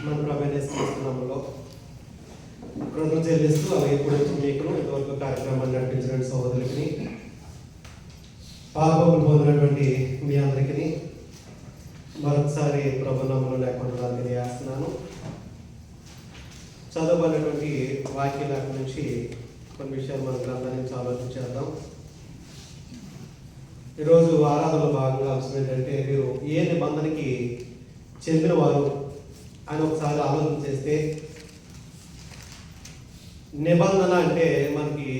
మన ప్రభుత్వంలో కృతజ్ఞతలు చెల్లిస్తూ అలాగే ఇప్పుడు మీకును ఇంతవరకు కార్యక్రమాన్ని నడిపించిన సహోదరులకి పాల్గొని పొందినటువంటి మీ అందరికీ మరొకసారి ప్రభునామంలో లేకుండా తెలియజేస్తున్నాను. చదవబడినటువంటి వాక్యాల నుంచి కొన్ని విషయాలు మన గ్రంథాన్ని నుంచి ఆలోచించేద్దాం. ఈరోజు ఆరాధనలో భాగంగా అంశం ఏంటంటే మీరు ఏ నిబంధనకి చెందిన వారు అని ఒకసారి ఆలోచన చేస్తే, నిబంధన అంటే మనకి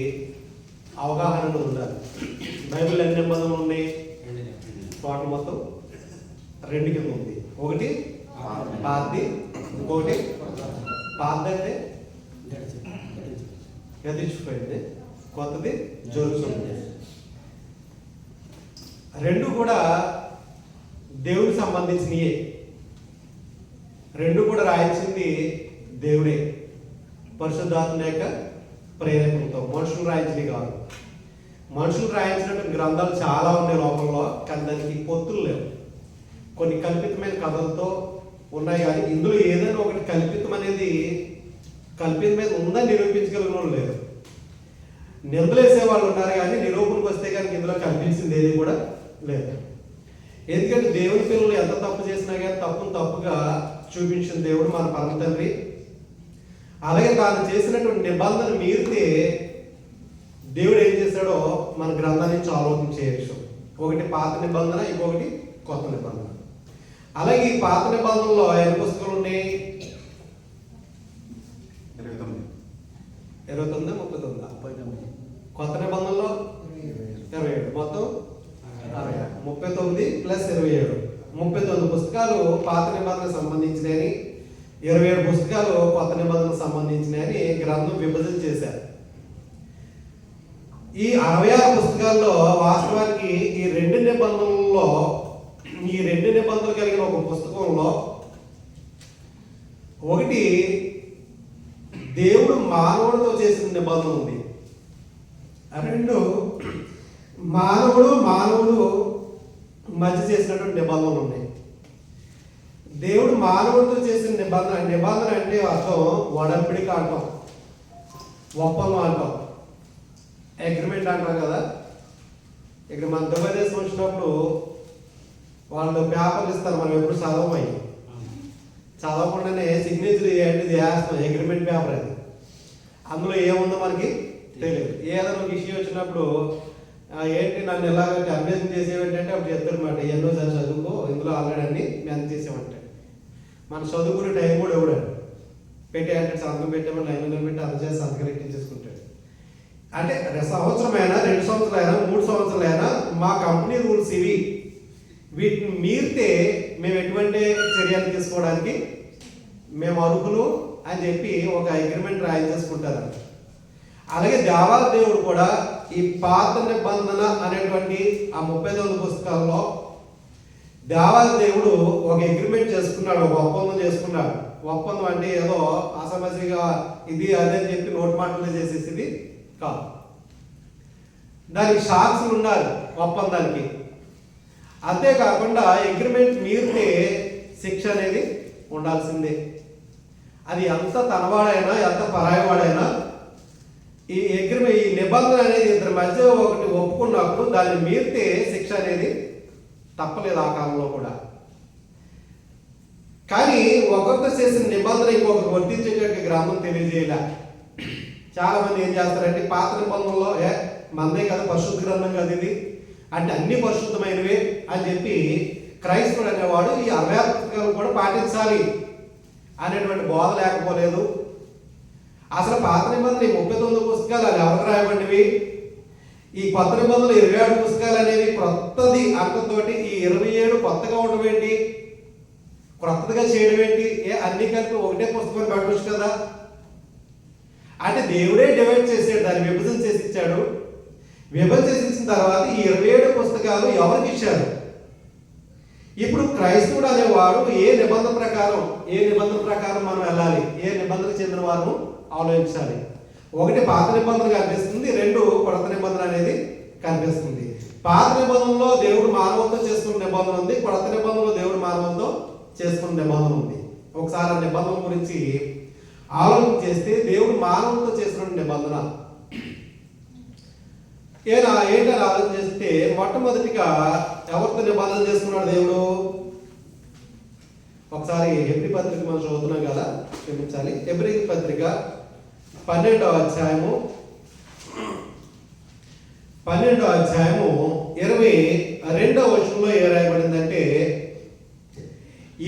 అవగాహన ఉండాలి. బైబిల్ ఎన్ని నిబంధనలు ఉన్నాయి? టోటల్ మొత్తం 2 కింద ఉంది. ఒకటి పాతది, ఇంకొకటి పాతది అంటే గతించిపోయింది, కొత్తది జరుగుతుంది. 2 కూడా దేవుడికి సంబంధించినయే. 2 కూడా రాయించింది దేవుడే, పరిశుద్ధాత్మ యొక్క ప్రేరేపణతో. మనుషులు రాయించినవి కాదు. మనుషులు రాయించినటువంటి గ్రంథాలు చాలా ఉన్నాయి లోకంలో, కానీ దానికి పొత్తులు లేవు. కొన్ని కల్పితమైన కథలతో ఉన్నాయి, కానీ ఇందులో ఏదైనా ఒకటి కల్పితం మీద ఉందని నిరూపించగలిగిన వాళ్ళు లేరు. నిందలేసే వాళ్ళు ఉన్నారు, కానీ నిరూపణకు వస్తే కానీ ఇందులో కల్పించింది ఏది కూడా లేదు. ఎందుకంటే దేవుని పిల్లలు ఎంత తప్పు చేసినా కానీ తప్పుగా చూపించిన దేవుడు మన పరమ తండ్రి. అలాగే తాను చేసినటువంటి నిబంధన మీరితే దేవుడు ఏం చేశాడో మన గ్రంథాన్ని నుంచి ఆలోచన చేయొచ్చు. ఒకటి పాత నిబంధన, ఇంకొకటి కొత్త నిబంధన. అలాగే ఈ పాత నిబంధనలో ఎన్ని పుస్తకాలు ఉన్నాయి? 29, 39. కొత్త నిబంధనలో 27, మొత్తం 39 ప్లస్ 27, 39 పుస్తకాలు పాత నిబంధనకు సంబంధించినవి, 27 పుస్తకాలు కొత్త నిబంధనకు సంబంధించినవి గ్రంథం విభజన చేశారు. ఈ 66 పుస్తకాల్లో వాస్తవానికి ఈ 2 నిబంధనలు కలిగిన ఒక పుస్తకంలో ఒకటి దేవుడు మానవుడితో చేసిన నిబంధన ఉంది. 2 మానవుడు మధ్య చేసినటువంటి నిబంధనలు ఉన్నాయి. దేవుడు మానవుడితో చేసిన నిబంధన అంటే అర్థం ఒడంబడిక అంటాం, ఒప్పందం అంటాం, అగ్రిమెంట్ అంటాం కదా. ఇక్కడ మన దుబాయ్ వచ్చినప్పుడు వాళ్ళు పేపర్లు ఇస్తారు, మనం ఎప్పుడు చదవకుండానే సిగ్నేచర్ చేస్తాం. అగ్రిమెంట్ పేపర్ అది, అందులో ఏముందో మనకి తెలియదు. ఏదైనా ఒక ఇష్యూ వచ్చినప్పుడు ఏంటి నన్ను ఎలాగ అభ్యర్థన చేసేవేంటంటే అప్పుడు చెప్తారన్నమాట, ఎన్నోసారి చదువుకో, ఇందులో ఆల్రెడీ అన్ని మేము చేసామంటే మన చదువుకునే టైం కూడా ఎవడాడు పెట్టి అంటే సంతకం పెట్టామని లైన్లో పెట్టి అంత చేసి సంతకం ఎక్కించేసుకుంటాడు. అంటే సంవత్సరమైనా, 2 సంవత్సరాలైనా, 3 సంవత్సరాలైనా మా కంపెనీ రూల్స్ ఇవి, వీటిని మీరితే మేము ఎటువంటి చర్యలు తీసుకోవడానికి మేము అర్హులు అని చెప్పి ఒక అగ్రిమెంట్ రాయించేసుకుంటారు. అలాగే దేవాదేవుడు కూడా ఈ పాత నిబంధన అనేటువంటి ఆ 39 పుస్తకాల్లో దేవాదేవుడు ఒక అగ్రిమెంట్ చేసుకున్నాడు, ఒక ఒప్పందం చేసుకున్నాడు. ఒప్పందం అంటే ఏదో అసమస్యగా ఇది అదే అని చెప్పి నోటి మాటలు చేసేసింది కాదు. దానికి సాక్షులు ఉన్నారు ఒప్పందానికి. అంతేకాకుండా అగ్రిమెంట్ మీరితే శిక్ష అనేది ఉండాల్సిందే. అది ఎంత తనవాడైనా, ఎంత పరాయవాడైనా ఈ నిబంధన అనేది ఇద్దరి మధ్య ఒకటి ఒప్పుకున్నప్పుడు దాన్ని మీరితే శిక్ష అనేది తప్పలేదు ఆ కాలంలో కూడా. కానీ ఒకరితో చేసిన నిబంధన ఇంకొకరికి వర్తించేటువంటి గ్రంథం తెలియజేయాల. చాలా మంది ఏం చేస్తారంటే పాత నిబంధనలో మందే కదా, పరిశుద్ధ గ్రంథం కదా ఇది, అంటే అన్ని పరిశుద్ధమైనవే అని చెప్పి క్రైస్తవుడు అనేవాడు ఈ 66 పుస్తకాలు కూడా పాటించాలి అనేటువంటి బోధ లేకపోలేదు. అసలు పాత నిబంధన 39 పుస్తకాలు అది ఎవరికి రాయబడినవి? ఈ కొత్త నిబంధనలు 27 పుస్తకాలు అనేవి క్రొత్తది అంటతోటి ఈ 27 కొత్తగా ఉండడం ఏంటి, క్రొత్తగా చేయడం ఏంటి? అన్ని కలిపి ఒకటే పుస్తకం పెట్టవచ్చు కదా. అంటే దేవుడే డివైడ్ చేసాడు, దాన్ని విభజన చేసి ఇచ్చాడు. విభజన చేసి ఇచ్చిన తర్వాత ఈ 27 పుస్తకాలు ఎవరికి ఇచ్చారు? ఇప్పుడు క్రైస్తవుడు అనేవాడు ఏ నిబంధన ప్రకారం మనం వెళ్ళాలి, ఏ నిబంధనకు చెందిన వారు ఆలోచించాలి. ఒకటి పాత నిబంధన కనిపిస్తుంది, 2 కొత్త నిబంధన అనేది కనిపిస్తుంది. పాత నిబంధనలో దేవుడు మానవులతో చేసుకున్న నిబంధన ఉంది, కొత్త నిబంధనలో దేవుడు మానవులతో చేసుకున్న నిబంధన ఉంది. ఒకసారి ఆ నిబంధన గురించి ఆలోచన చేస్తే దేవుడు మానవులతో చేసిన నిబంధన ఏంటని ఆలోచన చేస్తే మొట్టమొదటిగా ఎవరితో నిబంధన చేసుకున్నాడు దేవుడు? ఒకసారి హెబ్రీ పత్రిక మనం చదువుతున్నాం కదా, క్షమించాలి. హెబ్రీ పత్రిక 12వ అధ్యాయము 22వ వచనంలో ఏ రాయబడిందంటే,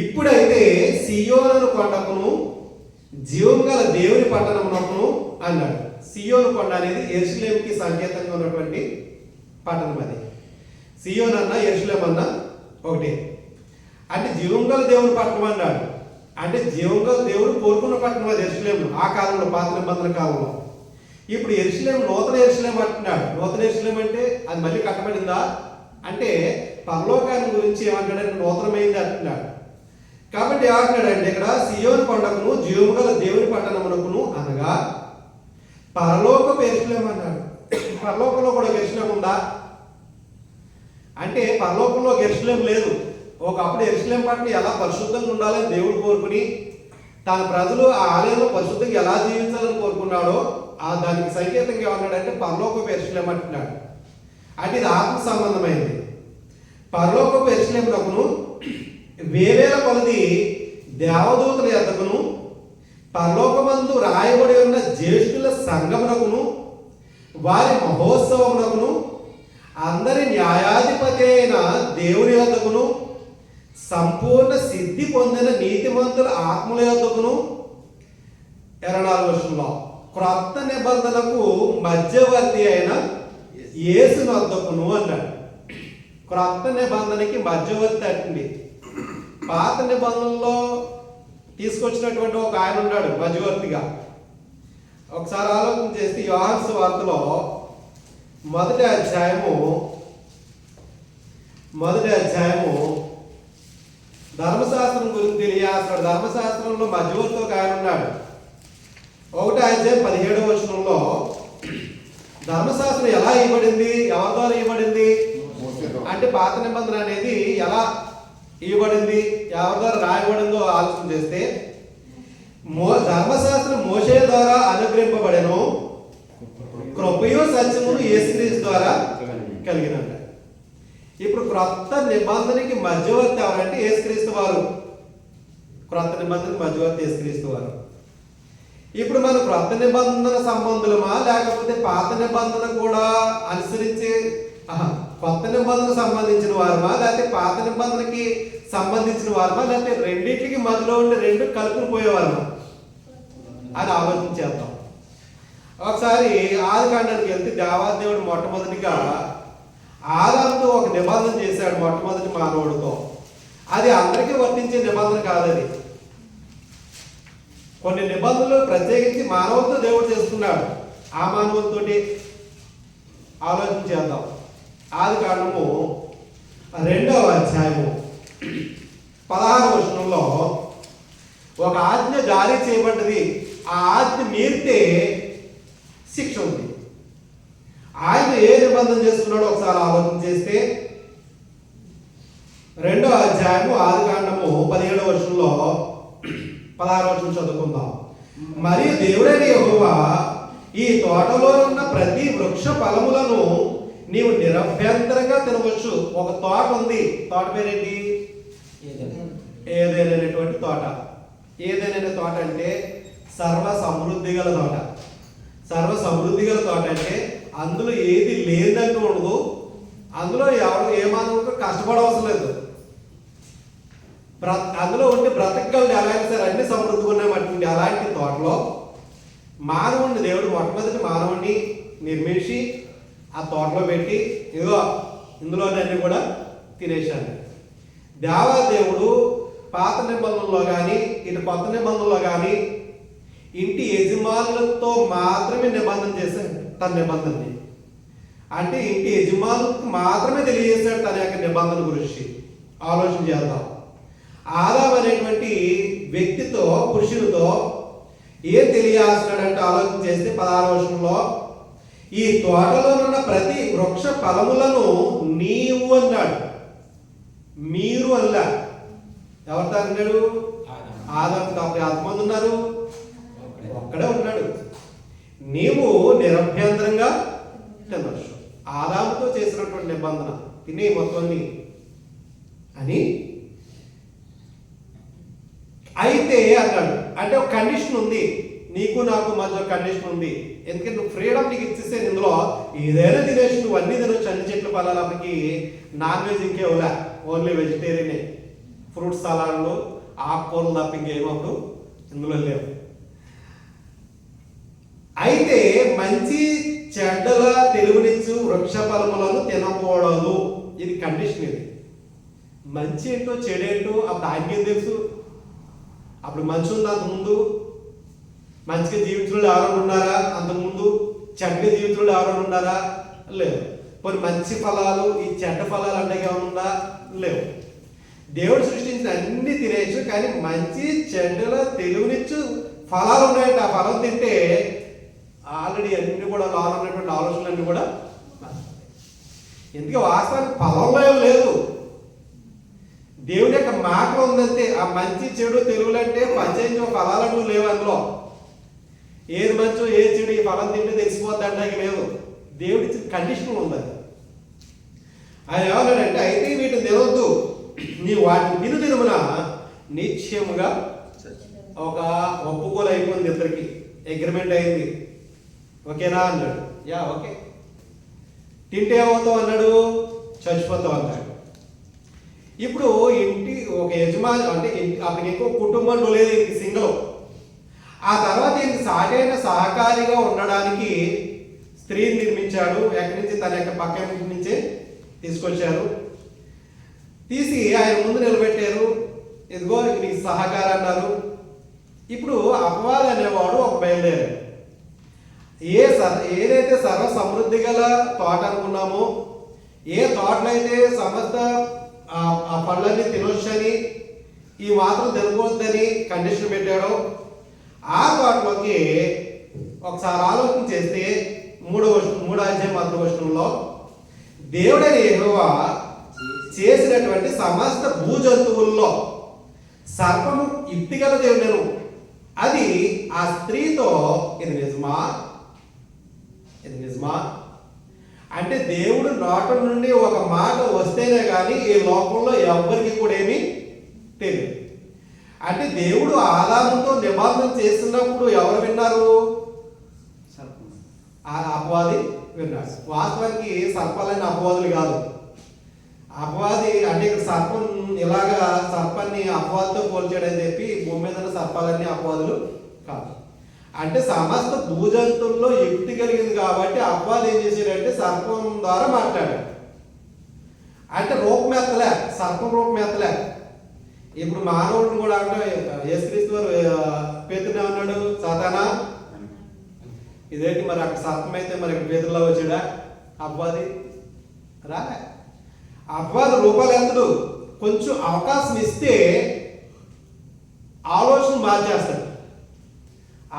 ఇప్పుడైతే సియోను కొండకును జీవం గల దేవుని పట్టణమునకును అన్నాడు. సియోను కొండ అనేది యెరూషలేముకి సంకేతంగా ఉన్నటువంటి పట్టణం. అది సియోన్ అన్న యెరూషలేం అన్న ఒకటే. అంటే జీవం గల దేవుని పట్టణం అన్నాడు. అంటే జీవం గల దేవుడు కోరుకున్న పట్టణం అది యెరూషలేము ఆ కాలంలో, పాత నిబంధన కాలంలో. ఇప్పుడు యెరూషలేం నూతన యెరూషలేం అంటున్నాడు. నూతన యెరూషలేం అంటే అది మళ్ళీ కట్టబడిందా అంటే పరలోకాన్ని గురించి ఏమంటాడంటే నూతనమైంది అంటున్నాడు. కాబట్టి ఏమంటున్నాడంటే ఇక్కడ సియోను కొండకును జీవము గల దేవుని పట్టణమునకును అనగా పరలోకపు యెరూషలేం అన్నాడు. పరలోకంలో కూడా యెరూషలేం ఉందా అంటే పరలోకంలో యెరూషలేం లేదు. ఒకప్పుడు యెరూషలేం పట్టణం ఎలా పరిశుద్ధంగా ఉండాలని దేవుడు కోరుకుని తన ప్రజలు ఆ ఆలయంలో పరిశుద్ధంగా ఎలా జీవించాలని కోరుకున్నాడో దానికి సంకేతంగా ఏమన్నాడంటే పరలోకపు యెరూషలేం అంటున్నాడు. అంటే ఇది ఆత్మ సంబంధమైంది. పరలోకపు యెరూషలేమునకును వేవేల కొలది దేవదూతల యొద్దకును పరలోకమందు రాయబడి ఉన్న జ్యేష్ఠుల సంగమునకును వారి మహోత్సవమునకును అందరి న్యాయాధిపతి అయిన దేవుని యొద్దకును సంపూర్ణ సిద్ధి పొందిన నీతిమంతుల ఆత్మల యొద్దకును 24వ వచనంలో క్రొత్త నిబంధనకు మధ్యవర్తి అయిన యేసు వద్దకును అన్నాడు. క్రొత్త నిబంధనకి మధ్యవర్తి అంటుంది. పాత నిబంధనలో తీసుకొచ్చినటువంటి ఒక ఆయన ఉన్నాడు మధ్యవర్తిగా. ఒకసారి ఆలోచన చేస్తే యోహాను సువార్తలో 1వ అధ్యాయము ధర్మశాస్త్రం గురించి తెలియాల్సిన ధర్మశాస్త్రంలో మధ్యవర్తి ఒక ఆయన ఉన్నాడు. 1వ అధ్యాయం 17వ వచనంలో ధర్మశాస్త్రం ఎలా ఇవ్వబడింది, ఎవరి ద్వారా ఇవ్వబడింది అంటే పాత నిబంధన అనేది ఎలా ఇవ్వబడింది, ఎవరి ద్వారా రాయబడిందో ఆలోచన చేస్తే ధర్మశాస్త్రం మోషే ద్వారా అనుగ్రహింపబడెను, కృపయు సత్యమును యేసుక్రీస్తు ద్వారా కలిగినంట. ఇప్పుడు క్రొత్త నిబంధనకి మధ్యవర్తి ఎవరంటే యేసుక్రీస్తు వారు. క్రొత్త నిబంధనకి మధ్యవర్తి యేసుక్రీస్తు వారు. ఇప్పుడు మనం క్రొత్త నిబంధన సంబంధులమా లేకపోతే పాత నిబంధన కూడా అనుసరించి కొత్త నిబంధన సంబంధించిన వారమా లేకపోతే పాత నిబంధనకి సంబంధించిన వారమా లేకపోతే రెండింటికి మధ్యలో ఉండి రెండు కలుపుని పోయేవారమా అని ఆలోచన చేద్దాం. ఒకసారి ఆదికాండానికి వెళ్తే దేవాదేవుడు మొట్టమొదటిగా ఆదాముతో ఒక నిబంధన చేశాడు మొట్టమొదటి మానవుడితో. అది అందరికీ వర్తించే నిబంధన కాదది. కొన్ని నిబంధనలు ప్రత్యేకించి మానవులతో దేవుడు చేస్తున్నాడు. ఆ మానవులతోటి ఆలోచన చేద్దాం. ఆదికాండము 2వ అధ్యాయము 16వ వచనంలో ఒక ఆజ్ఞ జారీ చేయబడ్డది. ఆ ఆజ్ఞ మీరితే శిక్ష ఉంది. ఆయన ఏ నిబంధన చేస్తున్నాడో ఒకసారి ఆలోచన చేస్తే 2వ అధ్యాయము ఆదికాండము 17వ వచనంలో 16వ వచనం చదువుకుందాం. మరియు దేవుడైన యెహోవా ఈ తోటలో ఉన్న ప్రతి వృక్ష ఫలములను నీవు నిరభ్యంతరంగా తినవచ్చు. ఒక తోట ఉంది. తోట పేరేంటి? ఏదైనటువంటి తోట. ఏదైనా తోట అంటే సర్వ సమృద్ధి గల తోట. సర్వ సమృద్ధి గల తోట అంటే అందులో ఏది లేదంటూ ఉండదు. అందులో ఎవరు ఏమాత్రం కష్టపడవలసిన లేదు. అందులో ఉండి బ్రతకగలదు. ఎలాగైనా సరే అన్ని సమృద్ధిగా ఉన్నాయన్నటువంటి అలాంటి తోటలో మానవుడిని దేవుడు మొట్టమొదటి మానవుడిని నిర్మించి ఆ తోటలో పెట్టి ఇదిగో ఇందులోనన్నీ కూడా తినేశాడు. దేవాదేవుడు పాత నిబంధనలో కానీ ఇటు కొత్త నిబంధనలో కానీ ఇంటి యజమానులతో మాత్రమే నిబంధన చేశాడు తన నిబంధనని. అంటే ఇంటి యజమానులకు మాత్రమే తెలియజేశాడు తన యొక్క నిబంధన గురించి. ఆలోచన చేద్దాం. ఆదాము అనేటువంటి వ్యక్తితో పురుషునితో ఏం తెలియాల్సినాడంటే ఆలోచన చేస్తే 16వ వచనంలో ఈ తోటలో ఉన్న ప్రతి వృక్ష ఫలములను నీవు అన్నాడు. మీరు అల్లా. ఎవరితో అన్నాడు? ఆదాముతో అప్పుడు ఎంతమంది ఉన్నారు? ఒక్కడే ఉన్నాడు. నీవు నిరభ్యంతరంగా తినవచ్చు. ఆదాముతో చేసినటువంటి నిబంధన తినే మొత్తాన్ని అని అయితే అన్నాడు. అంటే ఒక కండిషన్ ఉంది, నీకు నాకు మధ్య కండిషన్ ఉంది. ఎందుకంటే నువ్వు ఫ్రీడమ్ నీకు ఇచ్చేస్తే ఇందులో ఏదైనా తినేసి నువ్వు అన్ని తినొచ్చు, అన్ని చెట్లు ఫలాలకి. నాన్ వెజ్ ఇంకేవులే, ఓన్లీ వెజిటేరియనే. ఫ్రూట్స్ సలాడ్లు ఆకుకూరలు తప్ప ఇంకేమప్పుడు ఇందులో లేవు. అయితే మంచి చెడ్డల తెలుగునిచ్చు వృక్ష ఫలములను తినకూడదు, ఇది కండిషన్. ఇది మంచి ఏంటో చెడేంటో అప్పుడు ఆయనకేం తెలుసు? అప్పుడు మంచి ఉంది అంతకుముందు, మంచిగా జీవించడం ఎవరైనా ఉన్నారా అంతకుముందు? చెడ్డగా జీవించడం ఎవరైనా ఉన్నారా? లేవు. కొన్ని మంచి ఫలాలు ఈ చెడ్డ ఫలాలు అంటే ఏమన్నా లేవు. దేవుడు సృష్టించిన అన్ని తినేయచ్చు, కానీ మంచి చెడ్డల తెలుగునిచ్చు ఫలాలు ఉన్నాయంటే ఆ ఫలం తింటే ఆల్రెడీ అన్ని కూడా లోన ఉన్నటువంటి ఆలోచనలన్నీ కూడా. ఎందుకంటే వాస్తవానికి ఫలంలో ఏం లేదు, దేవుని యొక్క మాటలో ఉందంతే. ఆ మంచి చెడు తెలుగులు అంటే పంచయించే ఫలాలంటూ లేవు అందులో. ఏది మంచో ఏ చెడు ఈ ఫలం తింటే తెలిసిపోద్ది అంటే లేదు. దేవుడి ఇచ్చిన కండిషన్ ఉంది. ఆయన ఏమన్నాడంటే అయితే వీటిని తినవద్దు, నీ వాటిని తినుదినమున నిశ్చయముగా ఒక ఒప్పుకోలు అయిపోయింది, ఇద్దరికి అగ్రిమెంట్ అయింది. ఓకేనా అన్నాడు. Yeah okay. తింటే ఏమవుతావు అన్నాడు? చచ్చిపోతావు అన్నాడు. ఇప్పుడు ఇంటి ఒక యజమాని అంటే అతనికి ఎక్కువ కుటుంబంలో లేదు, ఇంటికి సింగల్. ఆ తర్వాత ఇంటికి సాటైన సహకారిగా ఉండడానికి స్త్రీని నిర్మించాడు. ఎక్కడి నుంచి? తన యొక్క పక్క నుంచే తీసుకొచ్చారు. తీసి ఆయన ముందు నిలబెట్టారు. ఇదిగో నీకు సహకారం అన్నారు. ఇప్పుడు అపవాది అనేవాడు ఒక బయలుదేరాడు. ఏదైతే సర్వ సమృద్ధి గల తోట అనుకున్నామో, ఏ తోటలో అయితే సమస్త ఆ పళ్ళని తినొచ్చని, ఈ మాత్రం తినకూడదని కండిషన్ పెట్టాడో, ఆ తోటలోకి ఒకసారి ఆలోచన చేస్తే 3వ అధ్యాయం 10వ వచనంలో దేవుడైన యెహోవా చేసినటువంటి సమస్త భూజంతువుల్లో సర్పము యుక్తిగల దేవుడను, అది ఆ స్త్రీతో ఇది నిజమా, ఇది నిజమా అంటే దేవుడు నోట నుండి ఒక మాట వస్తేనే కానీ ఈ లోకంలో ఎవరికి కూడా ఏమీ తెలియదు. అంటే దేవుడు ఆదాముతో నిబంధన చేస్తున్నప్పుడు ఎవరు విన్నారు? అపవాది విన్నారు. వాస్తవానికి సర్పాలైన అపవాదులు కాదు. అపవాది అంటే ఇక్కడ సర్పం ఇలాగా సర్పాన్ని అపవాదితో పోల్చాడని చెప్పి భూమి మీద సర్పాలన్నీ అపవాదులు కాదు. అంటే సమస్త భూజంతుల్లో యుక్తి కలిగింది కాబట్టి అపవాది ఏం చేశాడంటే సర్పం ద్వారా మాట్లాడాడు. అంటే రూపమెత్తలే, సర్పం రూపమెత్తలే. ఇప్పుడు మానవుడిని కూడా అంటే యేసుక్రీస్తు వారు పేతురుని ఏమన్నాడు? సాతానా, ఇదేంటి మరి అక్కడ సర్పం అయితే మరి ఇక్కడ పేతురులా వచ్చాడా? అపవాది రాలే. అపవాది రూపాలు ఎత్తడు, కొంచెం అవకాశం ఇస్తే ఆలోచన మార్చేస్తాడు.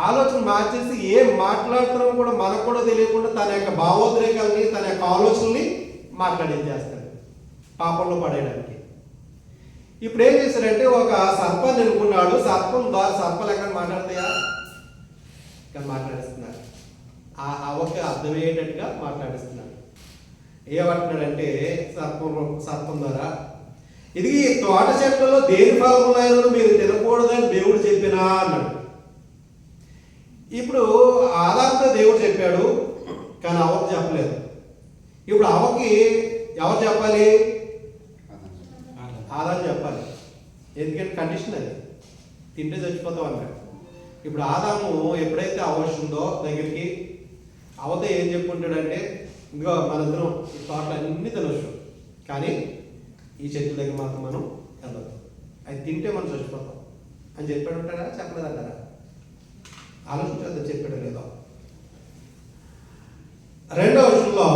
ఆలోచన మార్చేసి ఏం మాట్లాడుతున్నామో కూడా మనకు కూడా తెలియకుండా తన యొక్క భావోద్రేకాలని, తన యొక్క ఆలోచనల్ని మాట్లాడేసేస్తాడు పాపంలో పడేయడానికి. ఇప్పుడు ఏం చేశాడంటే ఒక సర్పాన్ని ఎన్నుకున్నాడు. సర్పం ద్వారా సర్పాలు ఎక్కడ మాట్లాడతాయా? ఇక్కడ మాట్లాడిస్తున్నాడు. ఆ అవకి అర్థమయ్యేటట్టుగా మాట్లాడిస్తున్నాడు. ఏమంటున్నాడంటే సర్పం ద్వారా ఇది ఈ తోట చెట్లలో దేని ఫలం ఉన్నాయో మీరు తినకూడదని దేవుడు చెప్పినా అన్నాడు. ఇప్పుడు ఆదాముతో దేవుడు చెప్పాడు, కానీ అవకు చెప్పలేదు. ఇప్పుడు అవకి ఎవరు చెప్పాలి? ఆదాము చెప్పాలి. ఎందుకంటే కండిషన్ అది, తింటే చచ్చిపోతాం అన్నాడు. ఇప్పుడు ఆదాము ఎప్పుడైతే అవస్తుందో దగ్గరికి, అవత ఏం చెప్పుకుంటాడంటే ఇంకో మనందరం ఈ తోటలు అన్ని తినొచ్చు, కానీ ఈ చెట్ల దగ్గర మాత్రం మనం వెళ్ళదు, అది తింటే మనం చచ్చిపోతాం అని చెప్పాడు ఉంటాడా? చెప్పలేదంటారా? ఆలోచించద్దు చెప్పాడు లేదో. రెండవ విషయంలో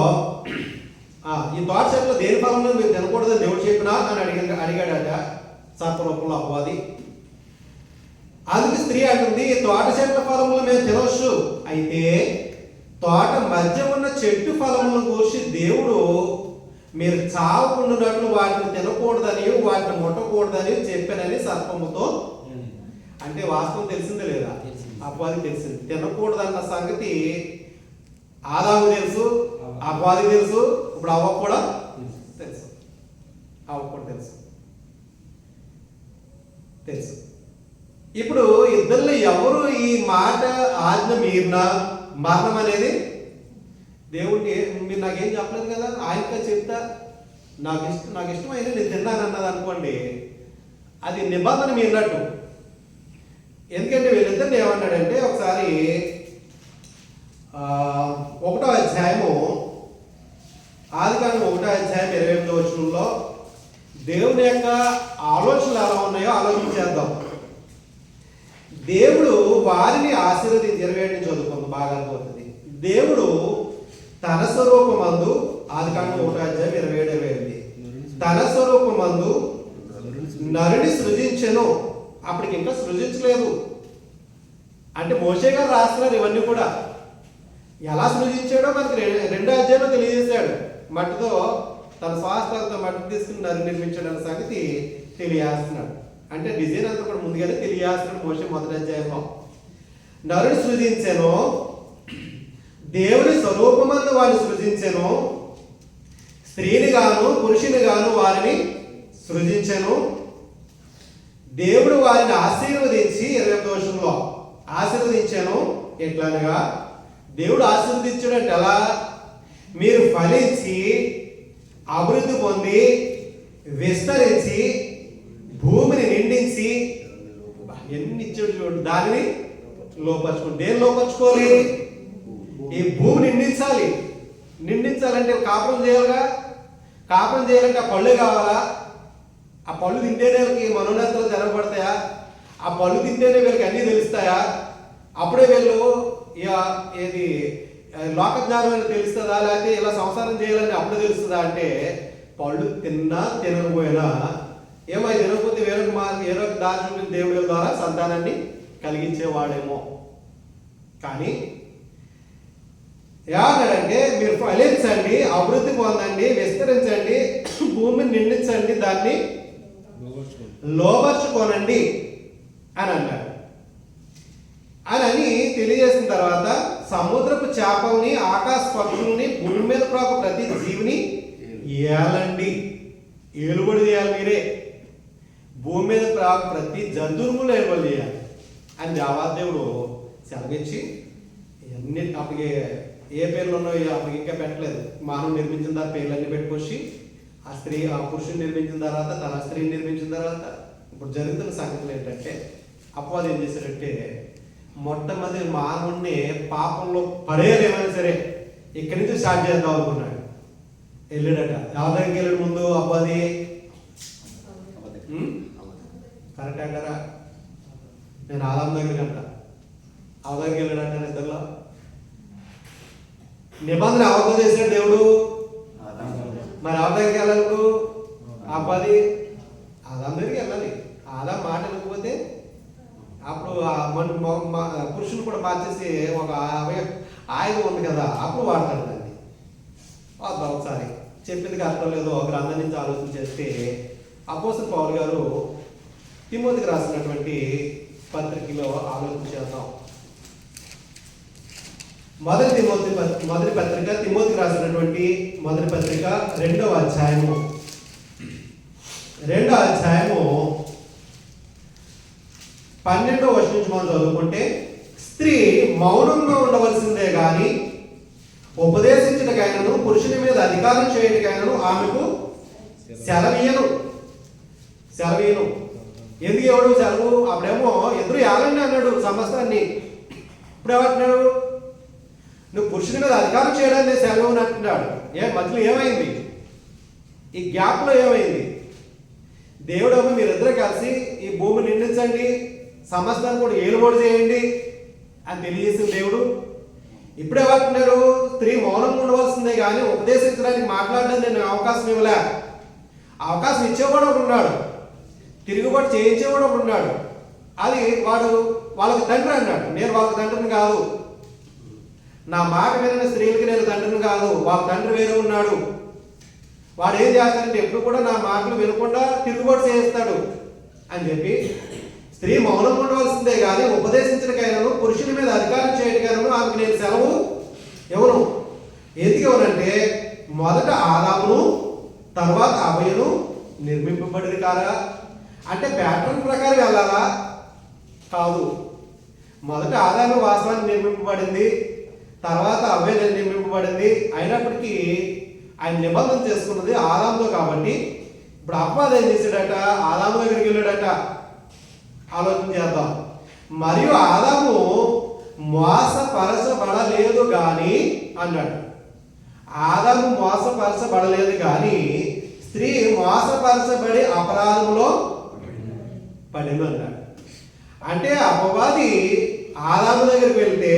ఈ తోట చెట్లు దేని ఫలంలో మీరు తినకూడదని దేవుడు చెప్పినా అని అడిగాడట సర్పరూపంలో అపవాది. అందుకే స్త్రీ అంటుంది ఈ తోట చెట్ల ఫలములు మేము తినవచ్చు, అయితే తోట మధ్య ఉన్న చెట్టు ఫలములను కూర్చి దేవుడు మీరు చావకుండానట్లు వాటిని తినకూడదని వాటిని ముట్టకూడదని చెప్పానని సర్పముతో. అంటే వాస్తవం తెలిసిందే లేదా? అపవాదికి తెలిసింది. తినకూడదన్న సంగతి ఆదాము తెలుసు, అపవాదికి తెలుసు, ఇప్పుడు అవ్వకు కూడా తెలుసు. అవ్వకు కూడా తెలుసు. ఇప్పుడు ఇద్దరిలో ఎవరు ఈ మాట ఆజ్ఞ మీరినా మరణం అనేది దేవుడికి మీరు నాకేం చెప్పలేదు కదా, ఆయనకా చెప్తా నాకు ఇష్టమైన నేను తిన్నాను అన్నది అనుకోండి, అది నిబంధన మీరినట్టు. ఎందుకంటే వీళ్ళిద్దరిని ఏమన్నాడంటే ఒకసారి 1వ అధ్యాయము ఆదికాండం 1వ అధ్యాయం 28వ వచనంలో దేవుని యొక్క ఆలోచనలు ఎలా ఉన్నాయో ఆలోచించేద్దాం. దేవుడు వారిని ఆశీర్వదించి 27 నుంచి చదువుకుందాం, బాగా అర్థమవుతుంది. దేవుడు తన స్వరూపమందు ఆదికాండం 1వ అధ్యాయం 27-28 తన స్వరూపమందు నరుని సృజించెను. అప్పటికి ఇంకా సృజించలేదు. అంటే మోషే గారు రాస్తున్నారు ఇవన్నీ కూడా. ఎలా సృజించాడో మనకి 2వ అధ్యాయంలో తెలియజేశాడు. మట్టితో తన శ్వాసతో మట్టి తీసుకుని నరుని నిర్మించాడు అన్న సంగతి తెలియజేస్తున్నాడు. అంటే డిజైన్ అంతా కూడా ముందుగానే తెలియజేస్తున్నాడు మోషే 1వ అధ్యాయంలో. నరుని సృజించెను, దేవుని స్వరూపమందు వారిని సృజించెను, స్త్రీని గాను పురుషుని గాను వారిని సృజించెను. దేవుడు వారిని ఆశీర్వదించి 28వ వచనంలో ఆశీర్వదించాను. ఎట్లనగా దేవుడు ఆశీర్వదించాడంటే ఎలా? మీరు ఫలించి అభివృద్ధి పొంది విస్తరించి భూమిని నిండించి ఎన్ని ఇచ్చాడు చూడు, దానిని లోపరుచుకోండి. దేని లోపరుచుకోవాలి? ఈ భూమిని నిండించాలంటే కాపురం చేయాలిగా. కాపురం చేయాలంటే ఆ పళ్ళు కావాలా? ఆ పళ్ళు తింటేనే వీళ్ళకి మనోనేతలు తెరవబడతాయా? ఆ పళ్ళు తింటేనే వీళ్ళకి అన్నీ తెలుస్తాయా? అప్పుడే వీళ్ళు ఏది లోక జ్ఞానం తెలుస్తుందా, లేకపోతే ఇలా సంసారం చేయాలని అప్పుడే తెలుస్తుందా? అంటే పళ్ళు తిన్నా తినకపోయినా ఏమో తినకపోతే వేరొక దారి చూపిన దేవుడి ద్వారా సంతానాన్ని కలిగించేవాడేమో. కానీ ఏమన్నాడంటే మీరు ఫలించండి, అభివృద్ధి పొందండి, విస్తరించండి, భూమిని నిండించండి, దాన్ని లోపరుచుకోనండి అని అన్నాడు. అని తెలియజేసిన తర్వాత సముద్రపు చేపల్ని, ఆకాశ పక్షుల్ని, భూమి మీద ప్రాకు ప్రతి జీవిని ఏలండి, ఏలుబడి చేయాలి మీరే. భూమి మీద ప్రాకు ప్రతి జంతువులు ఏలుబడి చేయాలి అని దేవాదేవుడు సెలవిచ్చి ఇవన్నీ అప్పటికి ఏ పేర్లు ఉన్నాయో అప్పటికి ఇంకా పెట్టలేదు. మానవుడు నిర్మించిన తర్వాత పేర్లన్నీ పెట్టుకొచ్చి ఆ పురుషుని నిర్మించిన తర్వాత తన స్త్రీని నిర్మించిన తర్వాత ఇప్పుడు జరుగుతున్న సంగతులు ఏంటంటే అపవాది ఏం చేశారంటే మొట్టమొదటి మానవుడిని పాపంలో పడేయలేమైనా సరే ఇక్కడి నుంచి స్టార్ట్ చేద్దాం అనుకున్నాడు. వెళ్ళాడట. ఎవరికి వెళ్ళాడు ముందు? అపవాది. కరెక్ట్ అంటారా? నేను ఆదాం దగ్గరికి అంట. ఆదాం దగ్గరికి వెళ్ళాడంటారు. ఇద్దరులో నిబంధన ఎవరితో చేశాడు దేవుడు? మరి ఆదాం దగ్గరికి వెళ్ళాలి. ఇప్పుడు అపవాది ఆదాం దగ్గరికి వెళ్ళాలి. ఆదాం మాట వెళ్ళకపోతే అప్పుడు పురుషుని కూడా మార్చేసి ఒక ఆయుధం ఉంది కదా, అప్పుడు వాడతాడు దాన్ని. వద్దాం ఒకసారి చెప్పింది అర్థం లేదో గ్రంథం నుంచి ఆలోచన చేస్తే అపోస్తలుడు పౌలు గారు తిమోతికి రాసినటువంటి పత్రికలో ఆలోచన చేద్దాం. మొదటి పత్రిక తిమోతికి రాసినటువంటి మొదటి పత్రిక 2వ అధ్యాయము 12వ వచనం నుంచి మనం చదువుకుంటే స్త్రీ మౌనంగా ఉండవలసిందే గాని ఉపదేశించటకైనను పురుషుని మీద అధికారం చేయటకైనను ఆమెకు సెలవీయను. ఎందుకు ఎవడు సెలవు? అప్పుడేమో ఎదురు ఏలండి అన్నాడు సమస్తాన్ని. ఇప్పుడు ఏమంటున్నాడు? నువ్వు పురుషుని మీద అధికారం చేయడానికి సెలవు అని అంటున్నాడు. మధ్యలో ఏమైంది? ఈ గ్యాప్లో ఏమైంది? దేవుడేమో మీరిద్దరూ కలిసి ఈ భూమిని నిండించండి, సమస్తాన్ని కూడా ఏలుబడి చేయండి అని తెలియజేసిన దేవుడు ఇప్పుడే ఏమంటున్నాడు? స్త్రీ మౌనంగా ఉండవలసిందే కానీ ఉపదేశించడానికి మాట్లాడడానికి నేను అవకాశం ఇవ్వలే. అవకాశం ఇచ్చేవాడు ఒకడు ఉన్నాడు, తిరుగుబాటు చేయించేవాడు ఒకడు ఉన్నాడు. అది వాడు వాళ్ళకి తండ్రి అన్నాడు. నేను వాళ్ళకి తండ్రిని కాదు, నా మాట వినిన స్త్రీలకి నేను తండ్రిని కాదు, వాళ్ళ తండ్రి వేరే ఉన్నాడు. వాడు ఏం చేస్తాడంటే ఎప్పుడు కూడా నా మాటలు వినకుండా తిరుగుబాటు చేస్తాడు అని చెప్పి స్త్రీ మౌనం ఉండవలసిందే కానీ ఉపదేశించడానికైనాను పురుషుని మీద అధికారం చేయడానికైనాను ఆమెకు నేను సెలవు ఎవరు ఎందుకు ఎవరంటే మొదట ఆదామును తర్వాత అవ్వయను నిర్మింపబడి కారా అంటే ప్యాటర్న్ ప్రకారం వెళ్ళాలా కాదు. మొదట ఆదాము వాస్తవానికి నిర్మింపబడింది, తర్వాత అవ్వయ నిర్మింపబడింది. అయినప్పటికీ ఆయన నిబంధన చేసుకున్నది ఆదాముతో కాబట్టి ఇప్పుడు అవ్వ ఏం చేశాడట, ఆదాము దగ్గరికి వెళ్ళాడట. ఆలోచన చేద్దాం. మరియు ఆదాము మోసపరచబడలేదు కానీ అన్నాడు. ఆదాము మోసపరచబడలేదు కానీ స్త్రీ మోసపరచబడి అపరాధంలో పడింది అన్నాడు. అంటే అపవాది ఆదాము దగ్గరికి వెళ్తే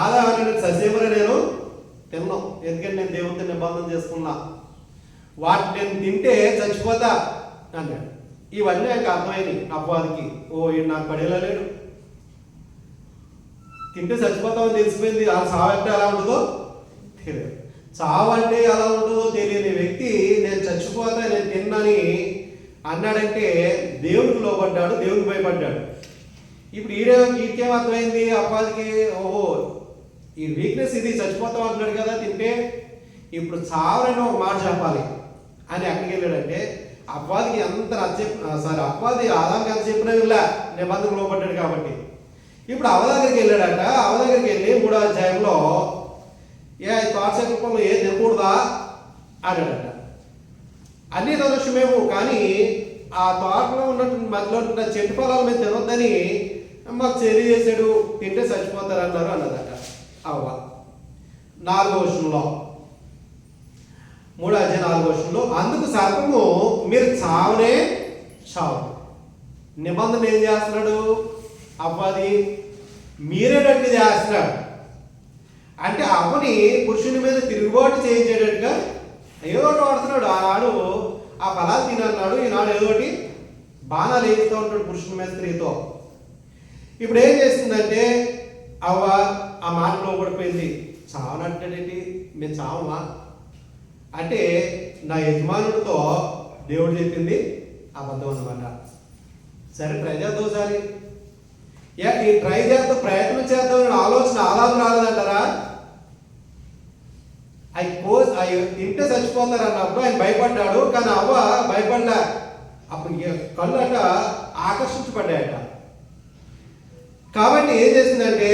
ఆదాము ససేమని నేను తిన్నాం, ఎందుకంటే నేను దేవునితో నిబంధన చేసుకున్నా, వాటిని నేను తింటే చచ్చిపోతా అన్నాడు. ఇవన్నీ ఆయనకు అర్థమైంది అపవాదికి. ఓ ఈయన నాకు పడేలా లేడు, తింటే చచ్చిపోతామని తెలిసిపోయింది. ఆ చావు అంటే ఎలా ఉంటుందో తెలియదు. చావు అంటే ఎలా ఉంటుందో తెలియని వ్యక్తి నేను చచ్చిపోతా నేను తిన్నాని అన్నాడంటే దేవుడికి లోపడ్డాడు, దేవుడికి భయపడ్డాడు. ఇప్పుడు ఈడికేం అర్థమైంది అపవాదికి, ఓహో ఈ వీక్నెస్ ఇది, చచ్చిపోతాం అంటున్నాడు కదా తింటే, ఇప్పుడు చావరని ఒక మాట చెప్పాలి అని ఎక్కడికి వెళ్ళాడంటే అపవాదికి ఎంత అపవాది ఆదాంకి ఎంత చెప్పినా ఇలా నిబంధనకు లోపడ్డాడు కాబట్టి. ఇప్పుడు అవ దగ్గరికి వెళ్ళాడట. అవ దగ్గరికి వెళ్ళి 3వ అధ్యాయంలో తోట చెట్ల ఏ తినకూడదా అన్నాడట. అన్ని దోషమేమో కానీ ఆ తోటలో ఉన్నటువంటి మధ్యలో ఉన్న చెట్టు పొలాల మీద తినొద్దని మాకు తెలియజేశాడు, తింటే చచ్చిపోతారు అన్నారు అన్నదట అవ్వ. 4వ వచనంలో 3వ అధ్యాయం 4వ వచనంలో అందుకు సర్పము మీరు చావునే చావు. నిబంధన ఏం చేస్తున్నాడు అవ్వది, మీరేటట్టు చేస్తున్నాడు. అంటే అవ్వని పురుషుని మీద తిరుగుబాటు చేయించేటట్టుగా ఏదో ఒకటి వాడుతున్నాడు. ఆనాడు ఆ ఫలాలు తినన్నాడు, ఈనాడు ఏదో ఒకటి బాణాలు వేస్తూ ఉంటాడు పురుషుని మీద స్త్రీతో. ఇప్పుడు ఏం చేస్తుందంటే అవ్వ ఆ మాటలో పడిపోయింది. చావనంటాడేంటి, మేము చావమా అంటే నా యజమానుడితో దేవుడు చెప్పింది అబద్ధం అన్నమాట. సరే ట్రై చేద్దాం ఒకసారి, ఈ ట్రై చేద్దాం ప్రయత్నం చేద్దాం ఆలోచన ఆదాము రాలేదంటారా? అవి తింటే చచ్చిపోతారు అన్నప్పుడు ఆయన భయపడ్డాడు, కానీ అవ్వ భయపడ్డా. అప్పుడు కళ్ళు అట ఆకర్షించబడ్డాయట. కాబట్టి ఏం చేసిందంటే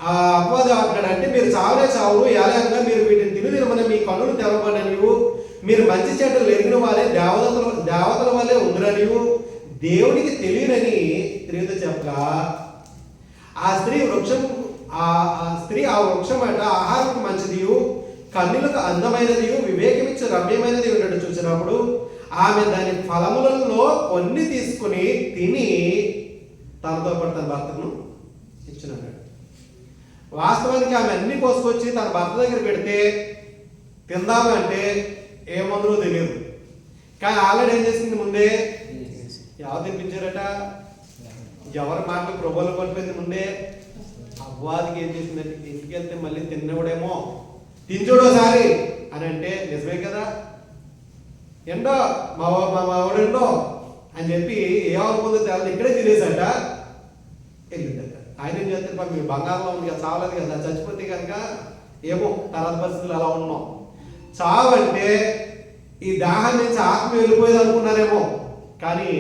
ఆ అపవాది అంటాడంటే మీరు చావులే చావు ఎలాగంగా మీరు వీటిని తినమని మీ కన్నులు తెరవబడనివు, మీరు మంచి చెడ్డలు ఎరిగిన వాళ్ళే దేవతల వల్లే ఉందిరనివు దేవునికి తెలియనని స్త్రీతో చెప్పగా ఆ స్త్రీ ఆ వృక్షం అంట ఆహారం మంచిది, కన్నులకు అందమైనది, వివేకమిచ్చే రమ్యమైనది ఉన్నట్టు చూసినప్పుడు ఆమె దాని ఫలములలో కొన్ని తీసుకుని తిని తనతో పాటు తన భర్తను ఇచ్చినాడు. వాస్తవానికి ఆమె అన్ని కోసుకొచ్చి తన భర్త దగ్గర పెడితే తిందామంటే ఏమందరూ తెలియదు. కానీ ఆల్రెడీ ఏం చేసింది ముందే ఎవరు తినిపించారట, ఎవరి మాటలు ప్రభువులు పడిపోయింది ముందే. అవ్వాదికి ఏం చేసిందంటే ఇంటికి వెళ్తే మళ్ళీ తిన్నవాడేమో తినచూడోసారి అని అంటే నిజమే కదా, ఎండో మా వాడెండో అని చెప్పి ఏమనుకుందో తెలదు ఇక్కడే తినేసట వెళ్ళిందట. ఆయన ఏం చేస్తే మీరు బంగారంలో ఉంది కదా, చావలేదు కదా, చచ్చిపోతే కనుక ఏమో తర్వాత పరిస్థితులు అలా ఉన్నాం. చావు అంటే ఈ దాహం నుంచి ఆత్మ వెళ్ళిపోయేది అనుకున్నారేమో, కానీ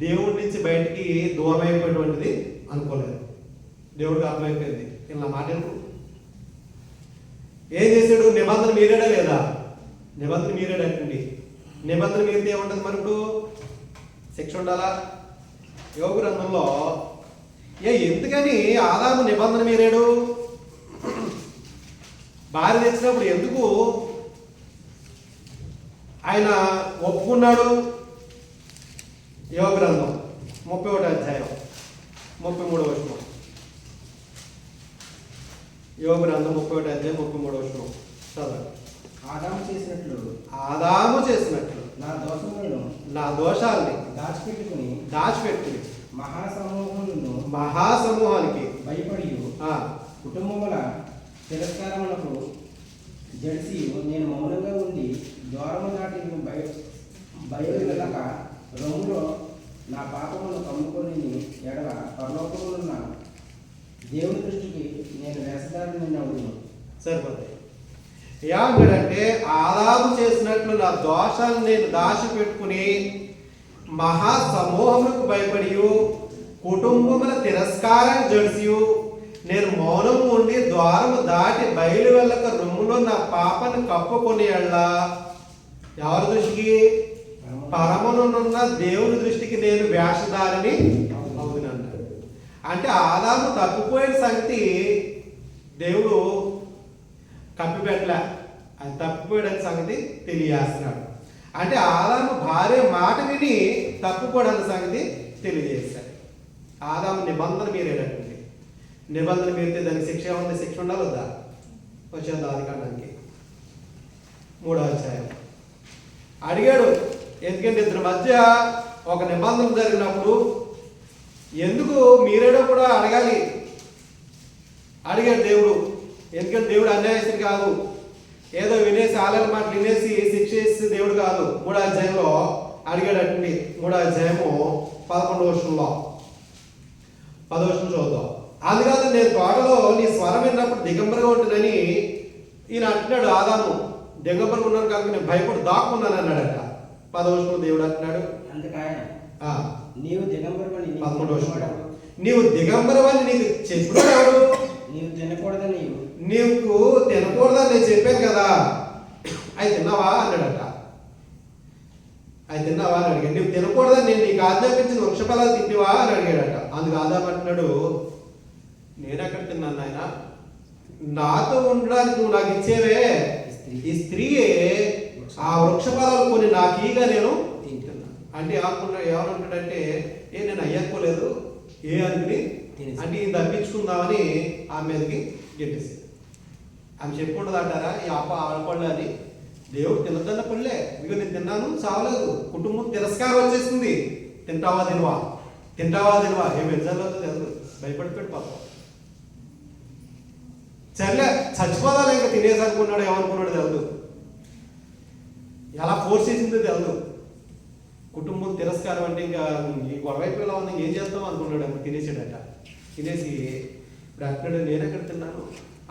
దేవుడి నుంచి బయటికి దూరం అయిపోయేటువంటిది అనుకోలేదు. దేవుడికి అర్థమైపోయింది. ఇలా మాట ఏం చేశాడు, నిబంధన మీరేడా లేదా? నిబంధన మీరేడండి. నిబంధన మీరితే ఏముంటుంది? మరి ఇప్పుడు శిక్ష ఉండాలా? యోగ గ్రంథంలో ఎందుకని ఆదాము నిబంధన మీరాడు? భార్య తెచ్చినప్పుడు ఎందుకు ఆయన ఒప్పుకున్నాడు? యోగ గ్రంథం 31వ అధ్యాయం 33వ వచనం. యోగ గ్రంథం 31వ అధ్యాయం 33వ వచనం చదవండి. ఆదాము చేసినట్లు నా దోషాలని దాచిపెట్టుకుని మహాసమూహానికి భయపడి కుటుంబముల తిరస్కారములకు జడిసి నేను మౌనంగా ఉండి ద్వారము దాటి బయలుక రొమ్ములో నా పాపమును కమ్ముకొని ఎడల పరలోకములున్న దేవుని దృష్టికి నేను వేషధారిని అవును. సరిపోతాయి. ఏమంటాడంటే ఆదాము చేసినట్లు నా దోషాలను నేను దాచిపెట్టుకుని మహా సమూహములకు భయపడి కుటుంబముల తిరస్కారాన్ని జడిసి నేను మౌనం ఉండి ద్వారము దాటి బయలు వెళ్ళక రొమ్ములో నా పాపను కప్పుకొని ఎళ్ళా ఎవరి దృష్టికి? పరమనున్న దేవుని దృష్టికి నేను వేషధారిని అవునన్నాడు. అంటే ఆదాము తప్పిపోయిన సంగతి దేవుడు కప్పిపెట్టలే, అది తప్పిపోయడానికి సంగతి తెలియజేస్తున్నాడు. అంటే ఆదాము భార్య మాట విని తప్పిపోవడానికి సంగతి తెలియజేశాడు. ఆదాము నిబంధన మీరేటటువంటి నిబంధన మీరితే దానికి శిక్ష ఉంది, శిక్ష ఉండాలి వద్దా? వచ్చేది ఆదికాండానికి 3వ అధ్యాయం. అడిగాడు, ఎందుకంటే ఇద్దరి మధ్య ఒక నిబంధన జరిగినప్పుడు ఎందుకు మీరేడో కూడా అడగాలి. అడిగాడు దేవుడు, ఎందుకంటే దేవుడు అన్యాయస్తుడు కాదు, ఏదో వినేసి ఆలయాల మాటలు వినేసి శిక్ష ఇస్తే దేవుడు కాదు. 3వ అధ్యాయంలో అడిగాడటండి. 3వ అధ్యాయము 11వ వచనంలో 10వ వచనం చూద్దాం. అందుకాదు నేను తోటలో నీ స్వరం విన్నప్పుడు దిగంబరగా ఉంటుందని ఈయన అంటున్నాడు. ఆదాము దిగంబరగా ఉన్నాను కనుక నేను భయపడి దాక్కున్నాను అన్నాడట. 10వ వచనంలో దేవుడు అంటున్నాడు, నీవు దిగంబరమని 11వ వచనం, నీవు దిగంబరమని నీకు చెప్పాడు ఎవడు? నీవు తినకూడదని నీకు తినకూడదని నేను చెప్పాను కదా, అవి తిన్నావా అన్నాడట. అవి తిన్నావా అని అడిగాడు. నువ్వు తినకూడదని నేను నీకు ఆజ్ఞాపించిన వృక్షఫలాలు తింటివా అని అడిగాడట. అందుకు ఆదాము అంటున్నాడు, నేను ఎక్కడ తిన్నాను ఆయన, నాతో ఉండడానికి నువ్వు నాకు ఇచ్చేవే ఈ స్త్రీయే ఆ వృక్షఫలాలు కొన్ని నాకు ఈగా నేను తింటున్నాను. అంటే ఏమనుకుంటాడంటే నేను అయ్యనుకోలేదు అనుకుని అంటే ఇది తప్పించుకుందామని ఆమె మీదకి గెట్టేసి ఆమె చెప్పుకుంటుంది అంటారా ఈ ఆడపళ్ళు అని. దేవుడు తినదన్న పళ్ళే, ఇక నేను తిన్నాను చావలేదు, కుటుంబం తిరస్కారం వచ్చేసింది. తింటావా తినవా, తింటావా తినవా, ఏం ఎగ్జామ్లో తెలుసు, భయపడిపోయాడు పాపం. సర్లే చచ్చిపోదాలి ఇంకా తినేసి అనుకున్నాడు, ఏమనుకున్నాడు తెలియదు, ఎలా ఫోర్స్ చేసిందో తెలియదు. కుటుంబం తిరస్కారం అంటే ఇంకా ఈ గొడవైపోయేలా ఉంది, ఇంకేం చేస్తాం అనుకున్నాడు. అప్పుడు తినేసాడట. తినేసి ఇప్పుడు అంటున్నాడు, నేను ఎక్కడ తిన్నాను,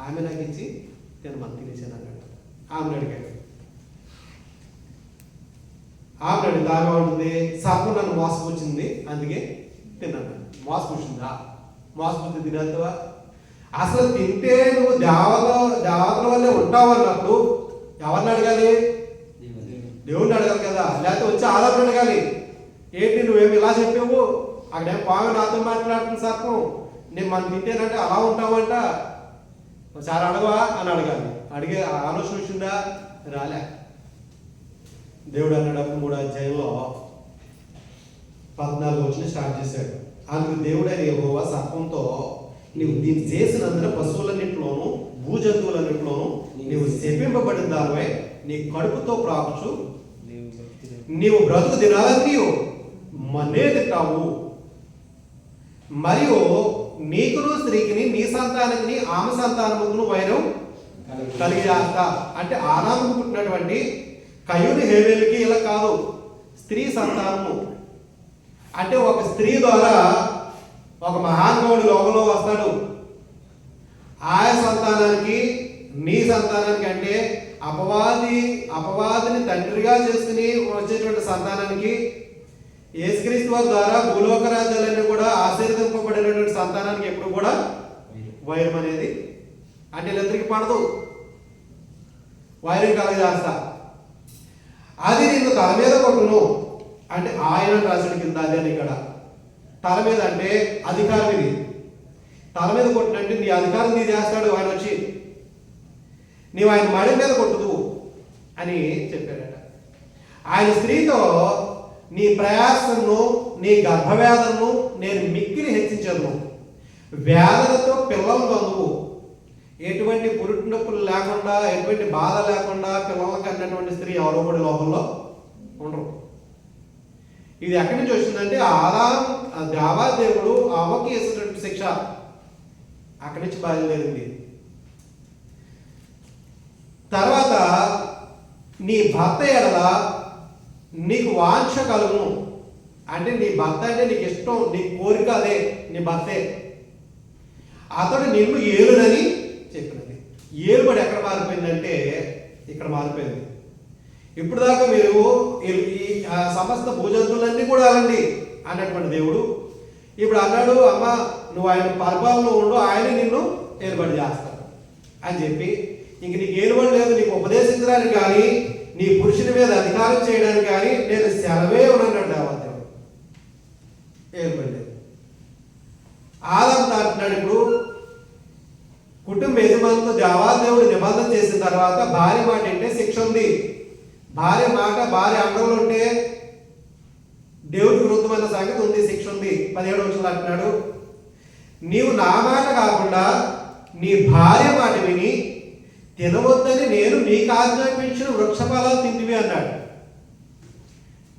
ఆమె నాకు ఇచ్చి తినమని తినేసాను అన్నాడు. ఆమెను అడిగాడు. ఆమెను అడిగి దాగా ఉంటుంది, సర్పం నన్ను మోసపుచ్చింది అందుకే తిన్నాను. మోసపుచ్చిందా? మోసపుచ్చి తినేస్తావా? అసలు తింటే నువ్వు దేవతల వల్లే ఉంటావు అన్నప్పుడు ఎవరిని అడగాలి? దేవుడిని అడగాలి కదా, లేకపోతే వచ్చి ఆధారం అడగాలి. ఏంటి నువ్వేమి ఇలా చెప్పావు, అక్కడేం పాము నాతో మాట్లాడుతుంది సర్పం, నేను మనం తింటేనంటే అలా ఉంటావంట, ఒకసారి అడగవా అని అడగాలి. అడిగే ఆలోచన వచ్చిందా? రాలే. దేవుడు అన్నప్పుడు 3వ అధ్యాయంలో 14వ వచనం స్టార్ట్ చేశాడు. అందుకు దేవుడైన యెహోవా సర్పంతో, నీవు దీన్ని చేసినందున పశువులన్నింటిలోను భూజంతువులన్నింటిలోను నీవు శపింపబడిన దానివై నీ కడుపుతో ప్రాకుచు నీవు బ్రతుకు దినాలన్నీ మన్నే తింటావు, మరియు నీకును స్త్రీకిని నీ సంతానానికి ఆమె సంతానమును వైరం కలిగి చేస్తా. అంటే ఆదాముకు పుట్టినటువంటి కయ్యూని హేబేలుకి ఇలా కాదు, స్త్రీ సంతానము. అంటే ఒక స్త్రీ ద్వారా ఒక మహానుభావుడు లోకంలో వస్తాడు. ఆయా సంతానానికి నీ సంతానానికి అంటే అపవాదిని తండ్రిగా చేసుకుని వచ్చేటువంటి సంతానానికి యేసుక్రీస్తు వారి ద్వారా భూలోక రాజ్యాలన్నీ కూడా ఆశీర్వదింపబడినటువంటి సంతానానికి ఎప్పుడు కూడా వైరం అనేది అంటే వీళ్ళిద్దరికి పడదు, వైరం కలగజేస్తా. అది నిన్ను తల మీద కొట్టును అంటే ఆయన రాసుడి కింద అది అని ఇక్కడ తల మీద అంటే అధికారం ఇది. తల మీద కొట్టినంటే నీ అధికారం తీసేస్తాడు ఆయన వచ్చి, నీవు ఆయన మడి మీద కొట్టుదు అని చెప్పాడట. ఆయన స్త్రీతో నీ ప్రయాసను నీ గర్భవేదనను నేను మిక్కిలి హెచ్చించను, వేదనతో పిల్లలను కందువు. ఎటువంటి పురుటి నొప్పులు లేకుండా ఎటువంటి బాధ లేకుండా పిల్లలకు అన్నటువంటి స్త్రీ ఎవరో కూడా లోకంలో ఉండరు. ఇది ఎక్కడి నుంచి వచ్చిందంటే దేవాదేవుడు అవ్వకి వేసినటువంటి శిక్ష అక్కడి నుంచి బయలుదేరింది. తర్వాత నీ భర్త ఎడల నీకు వాంఛ కలుగును అంటే నీ భర్త అంటే నీకు ఇష్టం, నీ కోరిక అదే, నీ భర్తే. అతడు నిన్ను ఏలునని చెప్పినది. ఏలుబడి ఎక్కడ మారిపోయిందంటే ఇక్కడ మారిపోయింది. ఇప్పుడు దాకా మీరు ఈ సమస్త భూజంతువులన్నీ కూడా అలండి అన్నటువంటి దేవుడు ఇప్పుడు అన్నాడు, అమ్మ నువ్వు ఆయన పరిపాలనలో ఉండు, ఆయన నిన్ను ఏలుబడి చేస్తాడు అని చెప్పి ఇంక నీకు ఏలుబడి లేదు, నీకు ఉపదేశించడానికి కానీ నీ పురుషుని మీద అధికారం చేయడానికి కానీ నేను సెలవే ఉన్నాడు దేవదేవుడు. ఏలుబడి లేదు. ఆదాము అంటున్నాడు, ఇప్పుడు కుటుంబ యజమానితో దేవాదేవుడు నిబంధన చేసిన తర్వాత భార్య మాట అంటే శిక్ష ఉంది. భార్య మాట భార్య అండంలో ఉంటే దేవుడికి విరుద్ధమైన సంగతి ఉంది, శిక్ష ఉంది. 17వ వచనంలో అంటున్నాడు, నీవు నా మాట కాకుండా నీ భార్య మాట విని తినవద్దని నేను నీకు ఆజ్ఞాపించిన వృక్షఫలాలు తింటివి అన్నాడు.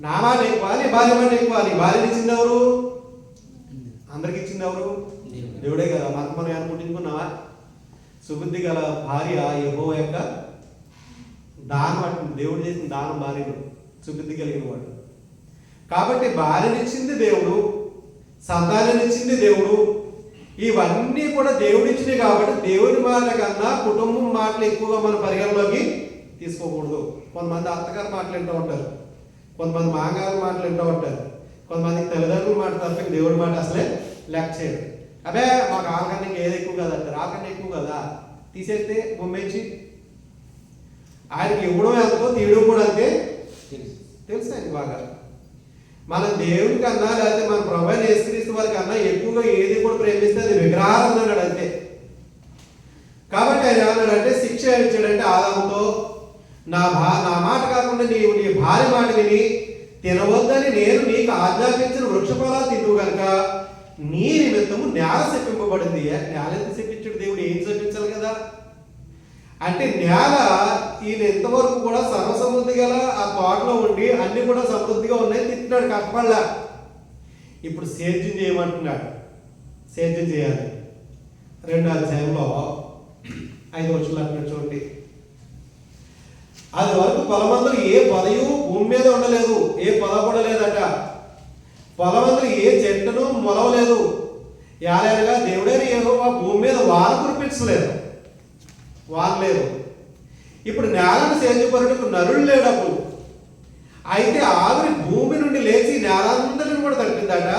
నా మాట ఎక్కువ, నీ భార్య మాట ఎక్కువ. నీ భార్యని ఇచ్చింది ఎవరు? అందరికి ఇచ్చింది ఎవరు? దేవుడే కదా. మనం అనుకుంటున్నావా? సుబుద్ధి గల భార్య యెహోవా యొక్క దానం అంటుంది. దేవుడు చేసిన దానం భార్యను, సుబుద్ధి కలిగిన వాడు. కాబట్టి భార్యనిచ్చింది దేవుడు, సంతానాన్నిచ్చింది దేవుడు. ఇవన్నీ కూడా దేవుడిచ్చినవి కాబట్టి దేవుని మాట కన్నా కుటుంబం మాటలు ఎక్కువగా మన పరిగణలోకి తీసుకోకూడదు. కొంతమంది అత్తగారు మాటలు వింటూ ఉంటారు, కొంతమంది మామగారు మాటలు వింటూ ఉంటారు, కొంతమందికి తల్లిదండ్రుల మాట తప్ప దేవుడి మాట అసలే లెక్క చేయరు. అబే మాకు ఆకన్నా ఏది ఎక్కువ కదా అంటారు. ఆకన్నా ఎక్కువ కదా, తీసేస్తే బొమ్మేసి ఆయనకి ఇవ్వడం ఎంతో తీయడం కూడా అంతే తెలుసు ఆయనకి బాగా. మన దేవుడి కన్నా లేకపోతే మన ప్రభువైన యేసుక్రీస్తు వారి కన్నా ఎక్కువగా ఏది కూడా ప్రేమిస్తే అది విగ్రహారాధన అన్నాడు అంతే. కాబట్టి ఆయన ఏమన్నాడంటే శిక్ష ఇచ్చాడంటే ఆదాముతో నా మాట కాకుండా నీవు నీ భార్య మాట విని తినవద్దని నేను నీకు ఆజ్ఞాపించిన వృక్షఫలాలు తింటూ కనుక నీ నిమిత్తము నేల శపింపబడింది. నేల ఎంత శపించాడు దేవుడు? ఏం శపించాలి కదా అంటే నేల ఈయన ఎంతవరకు కూడా సర్వసమృద్ధి గల ఆ తోటలో ఉండి అన్ని కూడా సమృద్ధిగా ఉన్నాయి, తింటున్నాడు కష్టపడలా. ఇప్పుడు సేద్యం చేయమంటున్నాడు. సేద్యం చేయాలి. 2వ అధ్యాయంలో 5వ వచనంలో అంటున్నాడు చూడండి, అది వరకు పొలమందులు ఏ పొదయు భూమి మీద ఉండలేదు, ఏ పొద కూడా లేదట. పొలమందులు ఏ చెట్టును మొలవలేదు. యాలనగా దేవుడైన యెహోవా భూమి మీద వాన కురిపించలేదు, వాన లేదు. ఇప్పుడు నేలను సేద్యపరుటకు నరుడు లేడప్పుడు. అయితే ఆవిరి భూమి నుండి లేచి నేలందరిని కూడా తడిపిందట.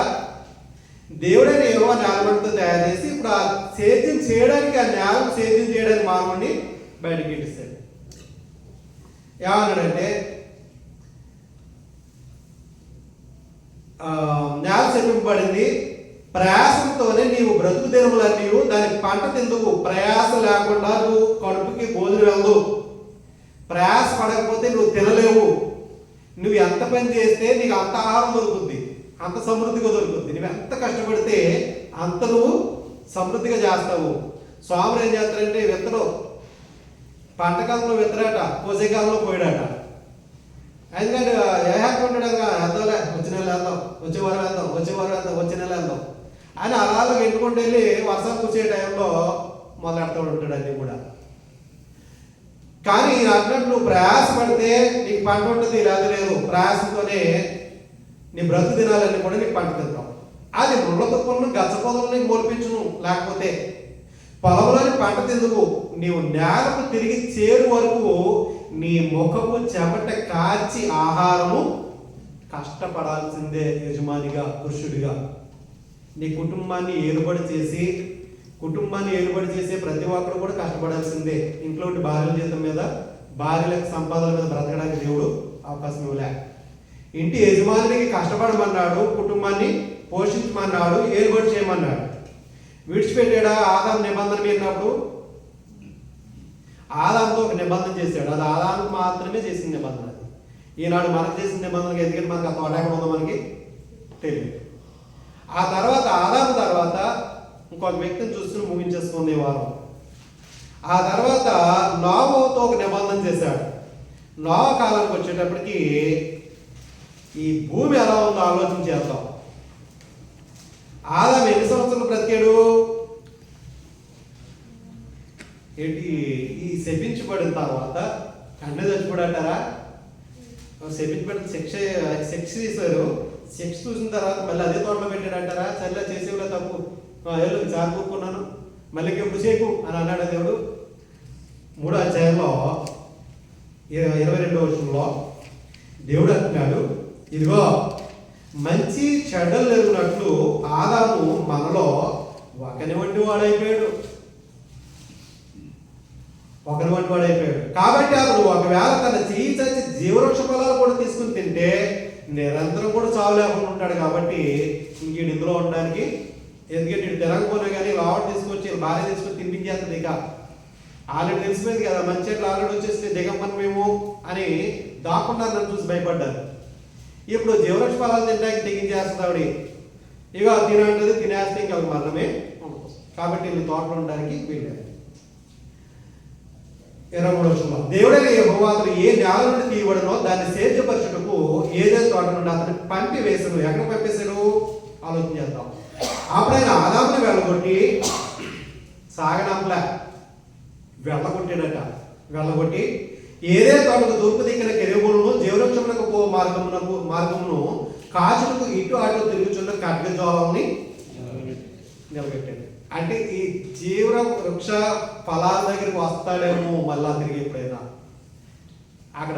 దేవుడైన యెహోవా నేలమట్టితో తయారు చేసి ఇప్పుడు ఆ సేద్యం చేయడానికి, ఆ నేలను సేద్యం చేయడానికి మానవుడిని బయటకి ఇస్తాడు. ఏమన్నాడంటే నేల శపింపబడింది, ప్రయాసంతోనే నీవు బ్రతుకు దినములన్నీ దానికి పంట తిందువు. ప్రయాస లేకుండా నువ్వు కడుపుకి భోజనం వెళ్దు. ప్రయాస పడకపోతే నువ్వు తినలేవు. నువ్వు ఎంత పని చేస్తే నీకు అంత ఆహారం దొరుకుతుంది, అంత సమృద్ధిగా దొరుకుతుంది. నువ్వు ఎంత కష్టపడితే అంత నువ్వు సమృద్ధిగా చేస్తావు. స్వాములు ఏం చేస్తారంటే విత్తనం పంటకాలంలో విత్తరాట, కోసే కాలంలో పోయాడట. ఎందుకంటే ఏ హ్యాపీ ఉంటాడు కదా, వెళ్దాంలే వచ్చే నెల వెళ్దాం, వచ్చే వారం వెళ్దాం, వచ్చే వారం వెళ్దాం, వచ్చే నెల వెళ్దాం అని అలా ఎన్నుకుంటూ వెళ్ళి వర్షం కూర్చే టైంలో మొదలెడతా ఉంటాడు అన్నీ కూడా. కానీ అన్నట్టు నువ్వు ప్రయాసపడితే నీకు పంట ఉంటుంది, లేదా లేదు. ప్రయాసంతోనే నీ బ్రతుకు దినాలన్నీ కూడా నీకు పంట తింటావు. అది ముళ్ళతుప్పలను గచ్చ పొదలను నీకు మొలిపించును. లేకపోతే పొలంలోని పంట తిందుకు. నీవు నేలకు తిరిగి చేరు వరకు నీ ముఖము చెమట కార్చి ఆహారము కష్టపడాల్సిందే. యజమానిగా, పురుషుడిగా నీ కుటుంబాన్ని ఏలుబడి చేసే ప్రతి ఒక్కరు కూడా కష్టపడాల్సిందే. ఇంట్లో భార్యల జీతం మీద, భార్యలకు సంపాదన మీద బ్రతకడానికి దేవుడు అవకాశం ఇవ్వలే. ఇంటి యజమానికి కష్టపడమన్నాడు, కుటుంబాన్ని పోషించమన్నాడు, ఏలుబడి చేయమన్నాడు. విడిచిపెట్టాడా? ఆదాము నిబంధన మీరినప్పుడు ఆదాముతో ఒక నిబంధన చేశాడు. అది ఆదాముకు మాత్రమే చేసిన నిబంధన. ఈనాడు మనకు చేసిన నిబంధనకి ఎందుకంటే మనకు ఆ తోట ఎక్కడ ఉందో మనకి తెలియదు. ఆ తర్వాత ఆదాము తర్వాత ఇంకొక వ్యక్తిని చూసుకుని ముగించేసుకునే వారం. ఆ తర్వాత నోవహుతో ఒక నిబంధన చేశాడు. నోవహు కాలానికి వచ్చేటప్పటికి ఈ భూమి ఎలా ఉందో ఆలోచన చేద్దాం. ఆదాము ఎన్ని సంవత్సరాలు బ్రతికాడు? ఏంటి ఈ శపించబడిన తర్వాత అన్నీ చచ్చిపోడంటారా? శపించబడిన శిక్ష చేశారు, శిక్ష చూసిన తర్వాత మళ్ళీ అదే తోటలో పెట్టాడంటారా? సరిలా చేసేవాళ్ళ తప్పు, ఏళ్ళు చాలు కూరుకున్నాను, మళ్ళీ ఎప్పుడు చేయకు అని అన్నాడు దేవుడు. 3వ అధ్యాయంలో 22వ వచనంలో దేవుడు అంటున్నాడు, ఇదిగో మంచి చెడ్డలు ఎరుగునట్లు ఆదాము మనలో ఒకని వంటి వాడైపోయాడు. కాబట్టి అతను ఒకవేళ తన చెయ్యి చచ్చి జీవవృక్ష ఫలాలు కూడా తీసుకుని తింటే నిరంతరం కూడా చావు లేకుండా ఉంటాడు. కాబట్టి ఇంకేడు ఇందులో ఉండడానికి, ఎందుకంటే ఇటు తినకపోయినా కానీ లావట్ తీసుకొచ్చి భార్య తీసుకొని తినిపించేస్తుంది. ఇక ఆల్రెడీ తెలిసిపోయింది కదా, మంచి చెట్లు ఆల్రెడీ వచ్చేస్తే దిగమ్మని మేము అని దాక్కుండా నన్ను చూసి భయపడ్డారు. ఇప్పుడు జీవవృక్ష ఫలాలు తినడానికి తెగించేస్తుంది ఆవిడ. ఇక తినంటది, తినేస్తే ఇంకా మరణమే. కాబట్టి వీళ్ళు తోటలో ఉండడానికి వెళ్ళారు. 23వ వచనంలో దేవుడైన యెహోవా అతను ఏ నేల నుండి తీయబడనో దాన్ని సేద్యపరచుటకు ఏదైనా తోట నుండి అతను పంపి వేసాడు. ఎక్కడ పంపేశాడు ఆలోచన చేద్దాం. అప్పుడు ఆయన ఆదాముని వెళ్ళగొట్టి సాగనంలా వెళ్ళగొట్టి ఏదే తోటకు తూర్పు దిక్కున కెరూబులను జీవవృక్షములకు పో మార్గమును కాచులకు ఇటు అటు తిరుగుచున్న ఖడ్గజ్వాలని నిలబెట్టాడు. అంటే ఈ జీవ వృక్ష ఫలాల దగ్గరికి వస్తాడేమో మళ్ళా తిరిగి ఎప్పుడైనా, అక్కడ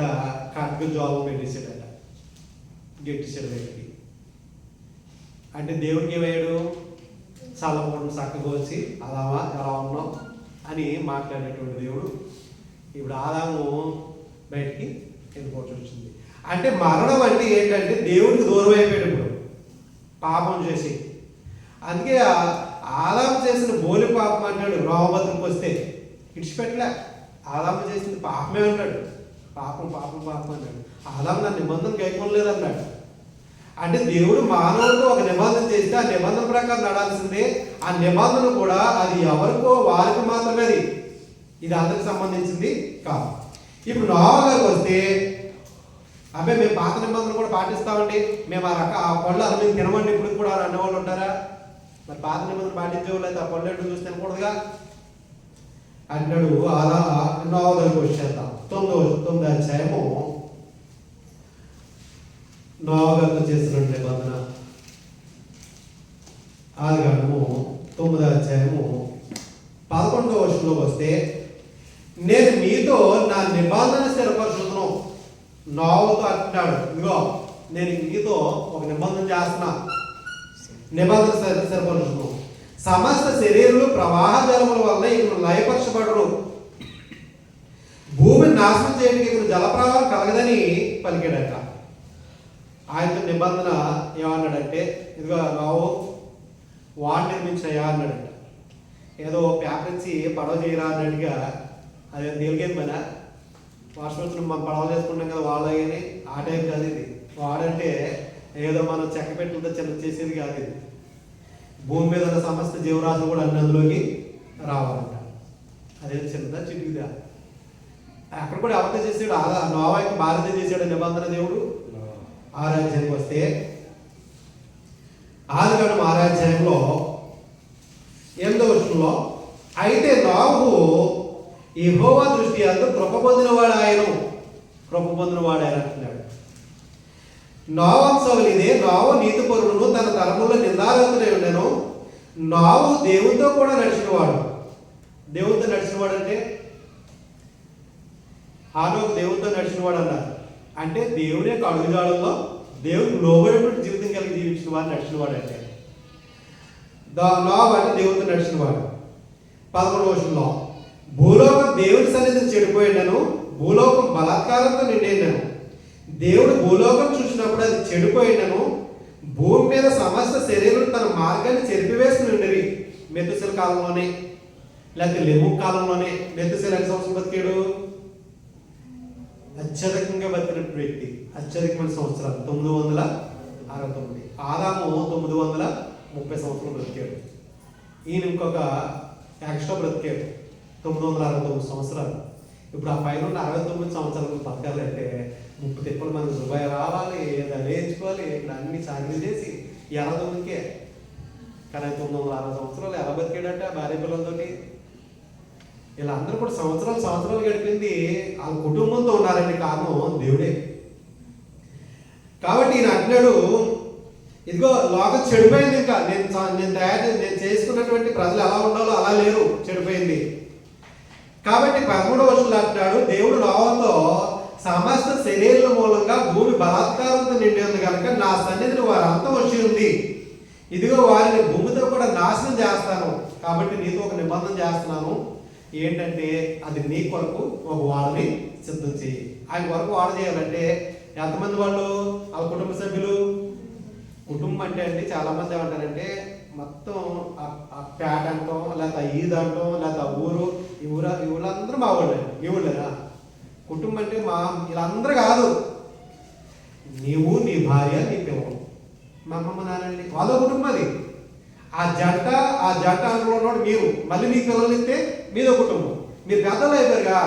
ఖడ్గజ్వాలం పెట్టేసాడట, గెట్టిసాడు దగ్గరికి. అంటే దేవుడికి ఏమయ్యాడు? చల్లకుండా చక్కగా వచ్చి అలా ఎలా ఉన్నాం అని మాట్లాడేటువంటి దేవుడు ఇప్పుడు ఆదాము బయటికి వెళ్ళిపోవచ్చు వచ్చింది. అంటే మరణం అంటే ఏంటంటే దేవుడికి దూరం అయిపోయాడు ఇప్పుడు పాపం చేసి. అందుకే ఆదాము చేసిన బోలి పాపం అంటాడు. రామభద్రకు వస్తే ఇడిచిపెట్టలే, ఆదాము చేసింది పాపమే అన్నాడు. పాపం పాపం పాపం అన్నాడు. ఆదాము నా నిబంధన కైకొనలేదు అన్నాడు. అంటే దేవుడు మానవుడితో ఒక నిబంధన చేస్తే ఆ నిబంధన ప్రకారం నడాల్సిందే. ఆ నిబంధన కూడా అది ఎవరికో వారికి మాత్రమే, ఇది అందరికి సంబంధించింది కాదు. ఇప్పుడు నోవా గారికి వస్తే అబ్బాయి మేము పాత నిబంధన కూడా పాటిస్తామండి, మేము ఆ పళ్ళు అది మేము తినమండి ఇప్పుడు కూడా అనేవాళ్ళు ఉంటారా? మరి పాత నిబంధన పాటించేవాళ్ళు అయితే ఆ పళ్ళు ఎటు చూసి తినకూడదుగా అంటాడు. అలా నోవా గారికి వచ్చేద్దాం. 9వ అధ్యాయము నోవా గారితో చేసిన నిబంధన. ఆదికాండము 9వ అధ్యాయము 11వ వచనంలో వస్తే, నేను మీతో నా నిబంధన స్థిరపరచుదును. నోవాతో అంటున్నాడు, ఇదిగో నేను మీతో ఒక నిబంధన చేస్తున్నా, నిబంధన స్థిరపరచుదును. సమస్త శరీరులు ప్రవాహ జలముల వల్ల ఇక్కడ లయపరచబడరు, భూమిని నాశనం చేయడానికి ఇక్కడ జలప్రవాహం కలగదని పలికాడట. ఆయనతో నిబంధన ఏమన్నాడంటే, ఇదిగో రావు వాడు నిర్మించాయా అన్నాడట. ఏదో పేపర్ ఇచ్చి పడవ చేయరా అన్నట్టుగా, అదే తేలికేది మన వర్షం వచ్చిన మనం పడవలు చేసుకుంటాం కదా వాళ్ళని, ఆ టైం కాదు ఇది. వాడంటే ఏదో మనం చెక్క పెట్టులతో చిన్న చేసేది కాదు ఇది. భూమి మీద ఉన్న సమస్త జీవరాశులు కూడా అన్ని అందులోకి రావాలంట. అదే చిన్నదా చిటికిదా. అక్కడ కూడా ఎవరితో చేసాడు? నోవాకి భారత చేశాడు నిబంధన దేవుడు. 6వ అధ్యాయానికి వస్తే ఆదికాండం 6వ అధ్యాయంలో 8వ వచనంలో, అయితే నోవహు యెహోవా దృష్టి అందు కృప పొందినవాడు ఆయన అంటున్నాడు. నోవంశములు ఇదే, నోవ నీతిపరుడును తన తరములో నిందారహితుడై ఉండెను. నోవహు దేవునితో కూడా నడిచినవాడు. దేవునితో నడిచినవాడు అంటే హానోకు దేవునితో నడిచినవాడు అన్నారు. అంటే దేవుని యొక్క అడుగుజాడల్లో దేవుడికి లోబడినటువంటి జీవితం కలిగి జీవించిన వాడు నడిచినవాడు. అంటే నోవ అంటే దేవునితో నడిచినవాడు. 11వ వచనంలో, భూలోకం దేవుని సన్నిధిని చెడిపోయిండను, భూలోకం బలాత్కారంతో నిండేండను. దేవుడు భూలోకం చూసినప్పుడు అది చెడిపోయిండను, భూమి మీద సమస్త శరీరం తన మార్గాన్ని చెరిపివేసి ఉండేవి. మెతుసెల కాలంలోనే, లేకపోతే లెము కాలంలోనే. మెతుసెల ఎన్ని సంవత్సరం బతికాడు? అత్యధికంగా బతికినట్టు వ్యక్తి, అత్యధికమైన సంవత్సరాలు 969. ఆదాము 930 సంవత్సరాలు బ్రతికాడు. ఈయన ఇంకొక ఎక్స్ట్రా బ్రతికాడు 969 సంవత్సరాలు. ఇప్పుడు ఆ పైన 69 సంవత్సరాలు బతకాలంటే 30 తిప్పల మంది దుబాయ్ రావాలి, వేయించుకోవాలి, ఇక్కడ అన్ని సాగిలు చేసి 69కే. కానీ 960 సంవత్సరాలు ఎలా బతికాడట భార్య పిల్లలతోటి. వీళ్ళందరూ కూడా సంవత్సరాలు గడిపింది వాళ్ళ కుటుంబంతో ఉన్నారండి. కారణం దేవుడే. కాబట్టి ఈయన అంటున్నాడు, ఇదిగో లోకం చెడిపోయింది. ఇంకా నేను చేసుకున్నటువంటి ప్రజలు ఎలా ఉండాలో అలా లేరు, చెడిపోయింది. కాబట్టి 13వ వచనంలో అంటున్నాడు, దేవుడు నోవాతో సమస్త శరీరం మూలంగా భూమి బలాత్కారంతో నిండి ఉంది కనుక నా సన్నిధిని వారు అంతం వచ్చి ఉంది. ఇదిగో వారిని భూమితో కూడా నాశనం చేస్తాను. కాబట్టి నీతో ఒక నిబంధన చేస్తున్నాను. ఏంటంటే అది నీ కొరకు ఒక వాడని సిద్ధం చేయి. ఆయన కొరకు వాడ చేయాలంటే ఎంతమంది వాళ్ళు, వాళ్ళ కుటుంబ సభ్యులు? కుటుంబం అంటే అండి చాలా మంది ఏమంటారంటే మొత్తం ఆ పేట అంటాం, లేకపోతే ఈద్ అంటాం, లేకపోతే ఊరు, ఈ ఊళ్ళందరూ మా వాళ్ళే. ఈ ఊళ్ళేనా కుటుంబం అంటే? వీళ్ళందరూ కాదు. నీవు, నీ భార్య, నీ పిల్లలు, మా అమ్మమ్మ నాన్నండి, వాళ్ళ కుటుంబం అది. ఆ జంట అందులో ఉన్నాడు మీరు. మళ్ళీ మీ పిల్లలు ఇస్తే మీదో కుటుంబం. మీరు పెద్దలు అయిపోయారుగా,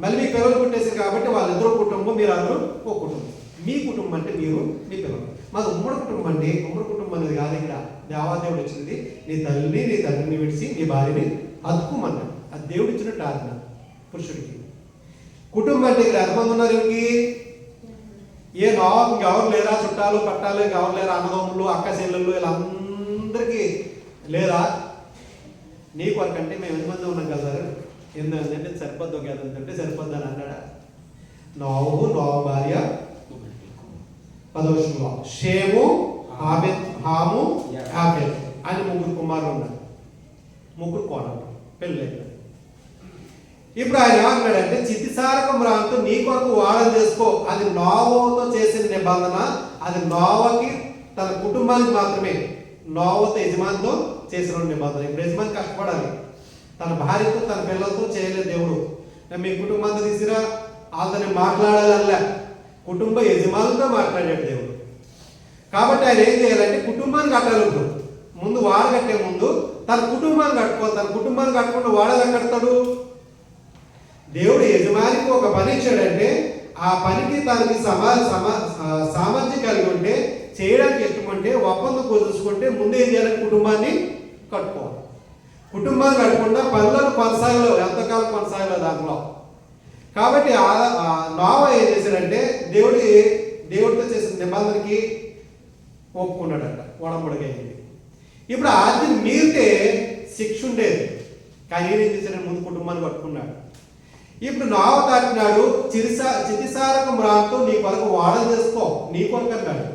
మళ్ళీ మీ పిల్లలు పుట్టేసారు కాబట్టి వాళ్ళిద్దరూ కుటుంబం, మీరు అందరూ ఒక కుటుంబం. మీ కుటుంబం అంటే మీరు, మీ పిల్లలు. మాది ఉమ్మడి కుటుంబం అండి. ఉమ్మడి కుటుంబం అనేది కాదు. ఇక్కడ దేవాదేవుడు వచ్చింది, నీ తల్లిని నీ తండ్రిని విడిచి నీ భార్యని హత్తుకోమన్నాడు. అది దేవుడు ఇచ్చినట్టు ఆజ్ఞ పురుషుడికి. కుటుంబం అంటే ఇక్కడ ఎంతమంది ఉన్నారు? ఇంకెవరు లేరా? చుట్టాలు పట్టాలు ఇంకెవరు లేరా? అన్నదమ్ములు, అక్క చెల్లెళ్ళు వీళ్ళందరికీ లేరా? నీ కొరకంటే మేము ఎంతమంది ఉన్నాం కదా సార్, ఎందుకంటే సరిపోద్ది, ఒక ఎంతంటే సరిపోద్ది అని అన్నాడా? నోవహు, నోవ భార్య 10వ వచనంలో షేము, హాము, యాఫెతు అని 3 కుమారులు ఉన్నారు, 3 కోడలు, పెళ్ళి. ఇప్పుడు ఆయన ఏమంటున్నాడంటే చితిసారక మ్రాంతో నీ కొరకు వాడని చేసుకో. అది నోవతో చేసిన నిబంధన. అది నోవకి తన కుటుంబానికి మాత్రమే, నోవతో యజమానితో చేసిన నిబంధన. ఇప్పుడు యజమాని కష్టపడాలి, తన భార్యతో తన పిల్లలతో చేయలేదు దేవుడు. మీ కుటుంబంతో తీసిరా వాళ్ళని మాట్లాడాలనిలే, కుటుంబ యజమానులతో మాట్లాడాడు దేవుడు. కాబట్టి ఆయన ఏం చేయాలంటే కుటుంబాన్ని కట్టాలి. ముందు వాడు కట్టే ముందు తన కుటుంబాన్ని కట్టుకోవాలి. తన కుటుంబాన్ని కట్టుకుంటూ వాడేలా కడతాడు? దేవుడు యజమానికి ఒక పని ఇచ్చాడంటే ఆ పనికి తనకి సామర్థ్యం కలిగి ఉంటే, చేయడానికి ఇష్టం ఉంటే, ఒప్పందం కుదుర్చుకుంటే ముందు ఏం చేయాలి? కుటుంబాన్ని కట్టుకోవాలి. కుటుంబాన్ని కట్టకుండా పనులను కొనసాగలేవు, ఎంతకాలం కొనసాగలేదు దాంట్లో. కాబట్టి నోవా ఏం చేశాడంటే దేవుడితో చేసిన నిబంధనకి ఒప్పుకున్నాడట, ఒడంబడికైంది. ఇప్పుడు ఆజ్ఞ మీరితే శిక్ష ఉండేది, కానీ ఏం చేశాడు? ముందు కుటుంబాన్ని కట్టుకున్నాడు. ఇప్పుడు నోవా తాకినాడు, చితిసారక మ్రాంతో నీ కొరకు వాడని చేసుకో. నీ కొరకు అన్నాడు.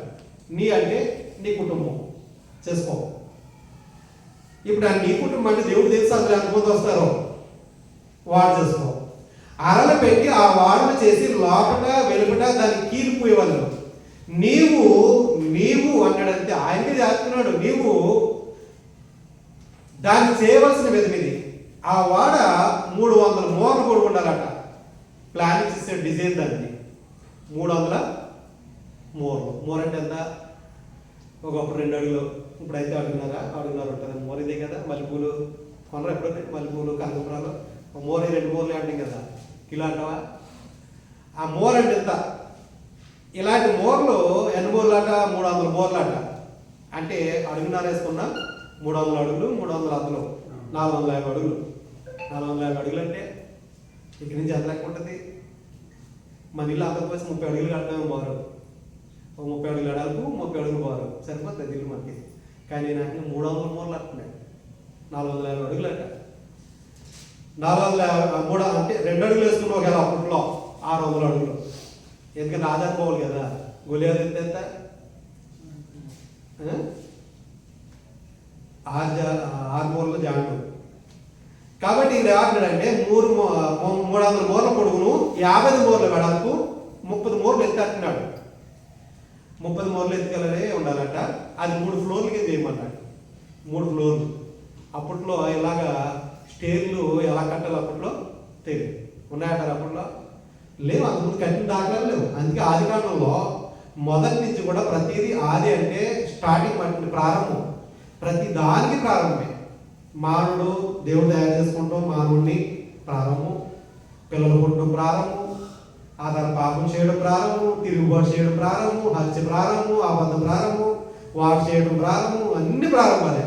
నీ అంటే నీ కుటుంబం చేసుకో. ఇప్పుడు నీ కుటుంబం అంటే దేవుడు తెలుసు అందరూ ఎంతమంది వస్తారో, వాడు చేసుకో. అరలు పెట్టి ఆ వాడను చేసి లోపట వెలుపట దాన్ని కీలిపోయేవాళ్ళు. నీవు అన్నాడంటే ఆయనకే చేస్తున్నాడు. నీవు దాన్ని చేయవలసిన విధమిది. ఆ వాడ 300 మూరలు కూడా ఉండాలట. ప్లానింగ్ చేసే డిజైన్ దాన్ని 300 మూరలు. మూర అంటే ఎంత? ఒకప్పుడు 2 అడుగులు, ఇప్పుడైతే అడుగున్నర ఉంటుంది. మూర ఇదే కదా. మల్లెపూలు కొనరు ఎప్పుడైతే, మల్లెపూలు, కనకాంబరాలు, మూర 2 మూరలు అంటాం కదా, కిలో అంటావా? ఆ మూర అంటే ఎంత? ఇలాంటి మూరలు ఎన్ని మూరలు అట? 300 మూరలు అట. అంటే అడుగున్నర వేసుకున్నా 300 అడుగులు, 300 అదులు 450 అడుగులు. 450 అడుగులు అంటే ఇక్కడి నుంచి ఎంత లెక్క ఉంటుంది? మన ఇల్లు అంతకు 30 అడుగులు కడతామే బారు. 30 అడుగులు అడలకు, 30 అడుగులు బారు, సరిపోతుంది ఇల్లు మనకి. కానీ నాకు 300 మూరలు అంటున్నాయి. 450 అడుగులు అట. 450 అంటే 2 అడుగులు వేసుకున్నావు కదా అప్పట్లో, 600 అడుగులు. ఎందుకంటే ఆధారపోవాలి కదా. గొలియాలు ఎంత? 6 మూరల జాండు. కాబట్టి ఇది ఏమంటాడంటే 300 మూరల పొడుగును, 50 మూరల వెడల్పు, 30 మూరలు ఎత్తుతున్నాడు. 30 మూరలు ఎత్తుకెళ్ళనే ఉండాలట. అది 3 ఫ్లోర్ల కింద చేయమన్నాడు. 3 ఫ్లోర్లు. అప్పట్లో ఇలాగా స్టేర్లు ఎలా కట్టాలి అప్పట్లో తెలియదు. ఉన్నాయంటారు అప్పట్లో? లేవు, అంతకుముందు కట్టిన దాఖలాలు లేవు. అందుకే ఆది కాలంలో మొదటి నుంచి కూడా ప్రతిదీ ఆది అంటే స్టార్టింగ్ అంటే ప్రారంభం. ప్రతి దానికి ప్రారంభమే. మానవుడు దేవుడు తయారు చేసుకుంటాం, మానవుడిని ప్రారంభం, పిల్లలు పుట్టడం ప్రారంభం, ఆ తర్వాత పాపం చేయడం ప్రారంభం, తిరుగుబాటు చేయడం ప్రారంభం, హత్య ప్రారంభం, అబద్ధం ప్రారంభం, వాడు చేయడం ప్రారంభం, అన్ని ప్రారంభాలే.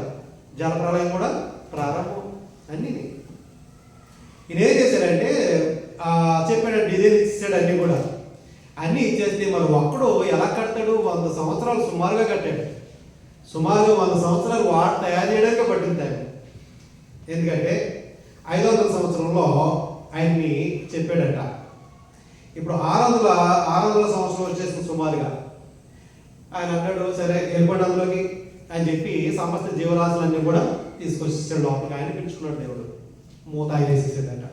జలప్రలయం కూడా ప్రారంభం. అన్నీ ఈయన ఏం చేశాడంటే చెప్పాడు, డిజైన్ ఇచ్చాడు. అన్నీ కూడా అన్నీ ఇచ్చేస్తే మరి ఒక్కడు ఎలా కడతాడు? 100 సంవత్సరాలు సుమారుగా కట్టాడు. సుమారు 100 సంవత్సరాలు వాడు తయారు చేయడానికి పట్టింది టైం. ఎందుకంటే 500 సంవత్సరంలో ఆయన్ని చెప్పాడట. ఇప్పుడు 600 సంవత్సరం వచ్చేసింది సుమారుగా. ఆయన అన్నాడు సరే వెళ్ళిపోండి అందులోకి అని చెప్పి సమస్త జీవరాశులన్నీ కూడా తీసుకొచ్చేసాడు లోపలికి. ఆయన పిలుచుకున్నాడు దేవుడు. మూత ఆయన వేసేసాడట.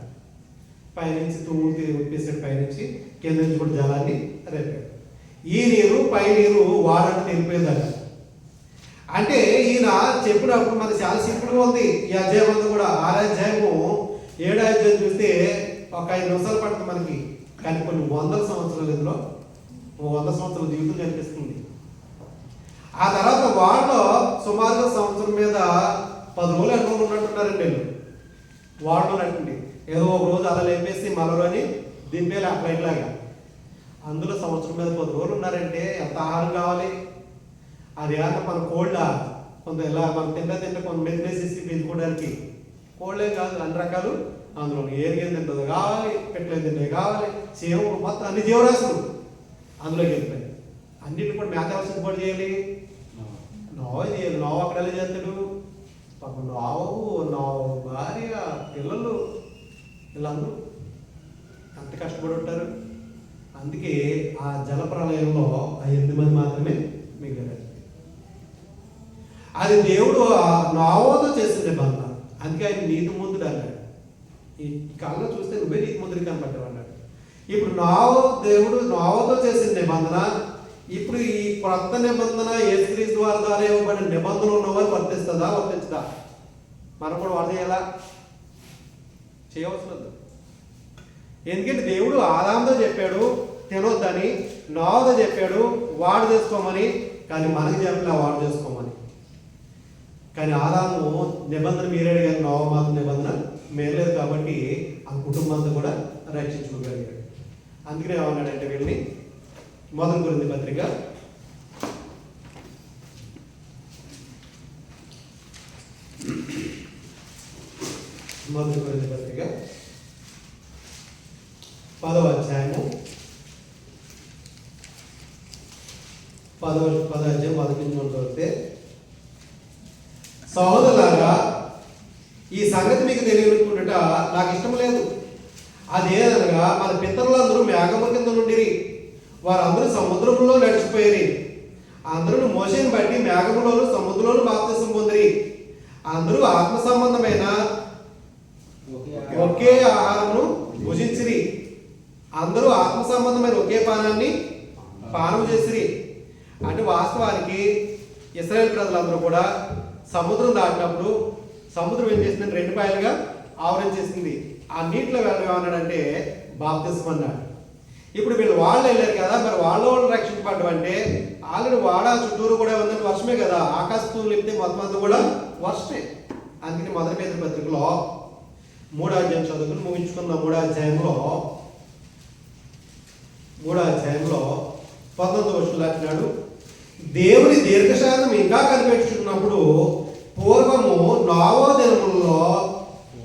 పైనుంచి తూటి ఉప్పేసాడు, పైనుంచి కింద నుంచి కూడా జలాన్ని రేపాడు. ఈ నీరు పై నీరు వాడంటే తెలిపోయిందట. అంటే ఈయన చెప్పినప్పుడు మనకి చాలా సింపుల్గా ఉంది ఈ అధ్యాయం అంతా కూడా. 6 అధ్యాయము 7 అధ్యాయం చూస్తే ఒక 5 నిమిషాలు పడుతుంది మనకి, కానీ కొన్ని 100 సంవత్సరాలు ఇందులో 100 సంవత్సరాల జీవితం కనిపిస్తుంది. ఆ తర్వాత వాళ్ళు సుమారుగా సంవత్సరం మీద 10 రోజులు ఎన్నో ఉన్నట్టున్నారండి వీళ్ళు. వాళ్ళు నట్టండి ఏదో ఒక రోజు అలా లేపేసి మలలోని దింపేలా ఆ ఫ్లైట్ లాగా. అందులో సంవత్సరం మీద 10 రోజులు ఉన్నారంటే ఎంత ఆహారం కావాలి? అది ఏమన్నా మన కోళ్ళ కొంత ఇలా మనం తింటే కొంత మెదిలేసేసి పెంచుకోవడానికి కోళ్ళే కాదు, అన్ని రకాలు అందులో ఏరిగేది తింటుంది కావాలి, పెట్టలేదు తింటే కావాలి, చేవు మొత్తం అన్ని జీవరాశులు అందులోకి వెళ్ళిపోయాయి. అన్నింటిని కూడా మేత కూడా చేయాలి. నోవ చేయాలి. నోవ అక్కడ ఎలా చేస్తాడు? పాపం నోవ భార్య పిల్లలు వీళ్ళందరూ ఎంత కష్టపడి ఉంటారు. అందుకే ఆ జల ప్రళయంలో ఆ 8 మంది మాత్రమే మిగిలారు. అది దేవుడు నోవతో చేసిన నిబంధన. అందుకే ఆయన నీతి ముందుడు అన్నాడు. ఈ కాలంలో చూస్తే నువ్వే నీతి ముందుడు కనబడ్డావు అన్నాడు. ఇప్పుడు దేవుడు నోవతో చేసిన నిబంధన ఇప్పుడు ఈ కొత్త నిబంధన యేసుక్రీస్తు ద్వారా ఇవ్వబడిన నిబంధనలు ఉన్నవారు వర్తిస్తుందా వర్తించదా? మనం కూడా వాడు చేయాలా? చేయవలసిన. ఎందుకంటే దేవుడు ఆదాముతో చెప్పాడు తినొద్దని, నోవతో చెప్పాడు వాడు చేసుకోమని, కానీ మనకి చెప్పలే వాడు చేసుకోమని. కానీ ఆదాము నిబంధన మీరాడు కానీ నోవ మాత్రం నిబంధన మేరలేదు. కాబట్టి ఆ కుటుంబాన్ని కూడా రక్షించుకోగలిగాడు. అందుకనే ఏమన్నాడంటే వీళ్ళని 1 కొరింథీ పత్రిక 10వ అధ్యాయము 10 అధ్యాయం 11 చదివితే, సహోదరులారా ఈ సంగతి మీకు తెలియనుకుంటుట నాకు ఇష్టం లేదు. అదేదనగా మన పితరులందరూ మేఘము కింద నుండిరి, వారందరూ సముద్రంలో నడిచిపోయి అందరూ మోషేని బట్టి మేఘములోను సముద్రంలోను బాప్తిసం పొందిరి. అందరూ ఆత్మ సంబంధమైన ఒకే ఆహారమును భుజించిరి. అందరూ ఆత్మ సంబంధమైన ఒకే పానాన్ని పానం చేసిరి. అంటే వాస్తవానికి ఇశ్రాయేల్ ప్రజలందరూ కూడా సముద్రం దాటినప్పుడు సముద్రం ఏం చేసిందంటే 2 పాయలుగా ఆవరించేసింది. ఆ నీటిలో వెళ్ళడం ఏమన్నాడంటే బాప్తిసం అన్నాడు. ఇప్పుడు వీళ్ళు వాళ్ళు వెళ్ళారు కదా, మరి వాళ్ళు రక్షించబడ్డం అంటే ఆల్రెడీ వాడ చుట్టూరు కూడా ఉందంటే వర్షమే కదా. ఆకాశం లేపితే మొత్తం అంతా కూడా వర్షమే. అందుకని 1 పేతురు పత్రికలో 3వ అధ్యాయం చదువుకుని ముగించుకున్న 3వ అధ్యాయంలో 19వ వచనంలో అంటున్నాడు, దేవుని దీర్ఘశాంతం ఇంకా కనిపెట్టుకున్నప్పుడు పూర్వము నోవా దినములలో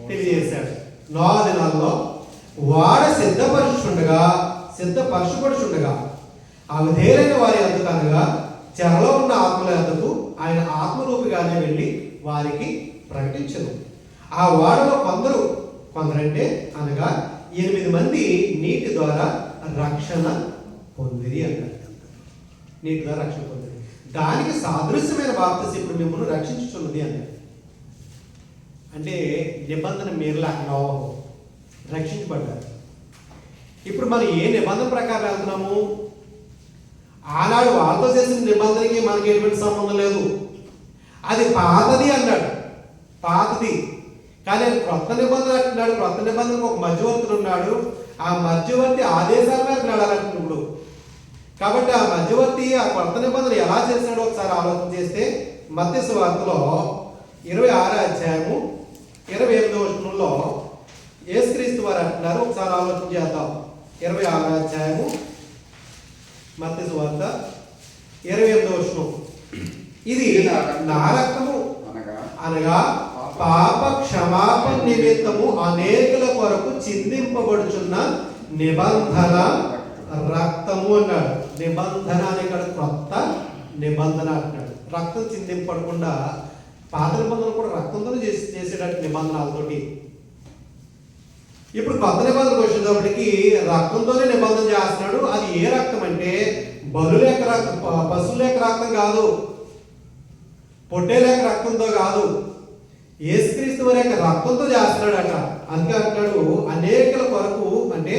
తెలియజేశాడు. నోవా దినాల్లో వాడ సిద్ధపరచుండగా అవిధేయులైన వారి అందుకు అనగా చెరలో ఉన్న ఆత్మల అందుకు ఆయన ఆత్మరూపిగానే వెళ్ళి వారికి ప్రకటించను. ఆ వాడలో కొందరంటే అనగా 8 మంది నీటి ద్వారా రక్షణ పొందిరి అన్నారు. నీటి ద్వారా రక్షణ పొందిరి. దానికి సాదృశ్యమైన బాప్తిసం ఇప్పుడు మిమ్మల్ని రక్షించుచున్నది అన్నారు. అంటే నిబంధన మీరలా రక్షించబడ్డారు. ఇప్పుడు మనం ఏ నిబంధన ప్రకారం వెళ్తున్నాము? ఆనాడు వాళ్ళతో చేసిన నిబంధనకి మనకి ఎటువంటి సంబంధం లేదు. అది పాతది అన్నాడు, పాతది. కానీ క్రొత్త నిబంధన అంటున్నాడు. క్రొత్త నిబంధనకు ఒక మధ్యవర్తుడు ఉన్నాడు. ఆ మధ్యవర్తి ఆదేశాల మేరకు నడాలంటున్నాడు. కాబట్టి ఆ మధ్యవర్తి ఆ క్రొత్త నిబంధన ఎలా చేసినాడో ఒకసారి ఆలోచన చేస్తే మత్తయి సువార్తలో 26వ అధ్యాయము 28వ వచనంలో యేసుక్రీస్తు వారు అంటున్నారు. ఒకసారి ఆలోచన చేద్దాం. 26వ అధ్యాయము మత్తయి సువార్త 28వ వచనం, ఇది నా రక్తము అనగా పాప క్షమాపణ నిమిత్తము అనేకుల కొరకు చిందింపబడుచున్న నిబంధన రక్తము అన్నాడు. నిబంధన అని ఇక్కడ క్రొత్త నిబంధన అంటున్నాడు. రక్తం చిందింపడకుండా పాత నిబంధనలు కూడా రక్తంతో చేసేటట్టు నిబంధనలతోటి. ఇప్పుడు కొత్త నిబంధనకు వచ్చేటప్పటికి రక్తంతోనే నిబంధన చేస్తున్నాడు. అది ఏ రక్తం అంటే బలు లేక రక్తం, పశువు లేక రక్తం కాదు, పొట్టే లేక రక్తంతో కాదు, యేసుక్రీస్తు వారి యొక్క రక్తంతో చేస్తున్నాడట. అందుకే అంటాడు అనేకుల కొరకు, అంటే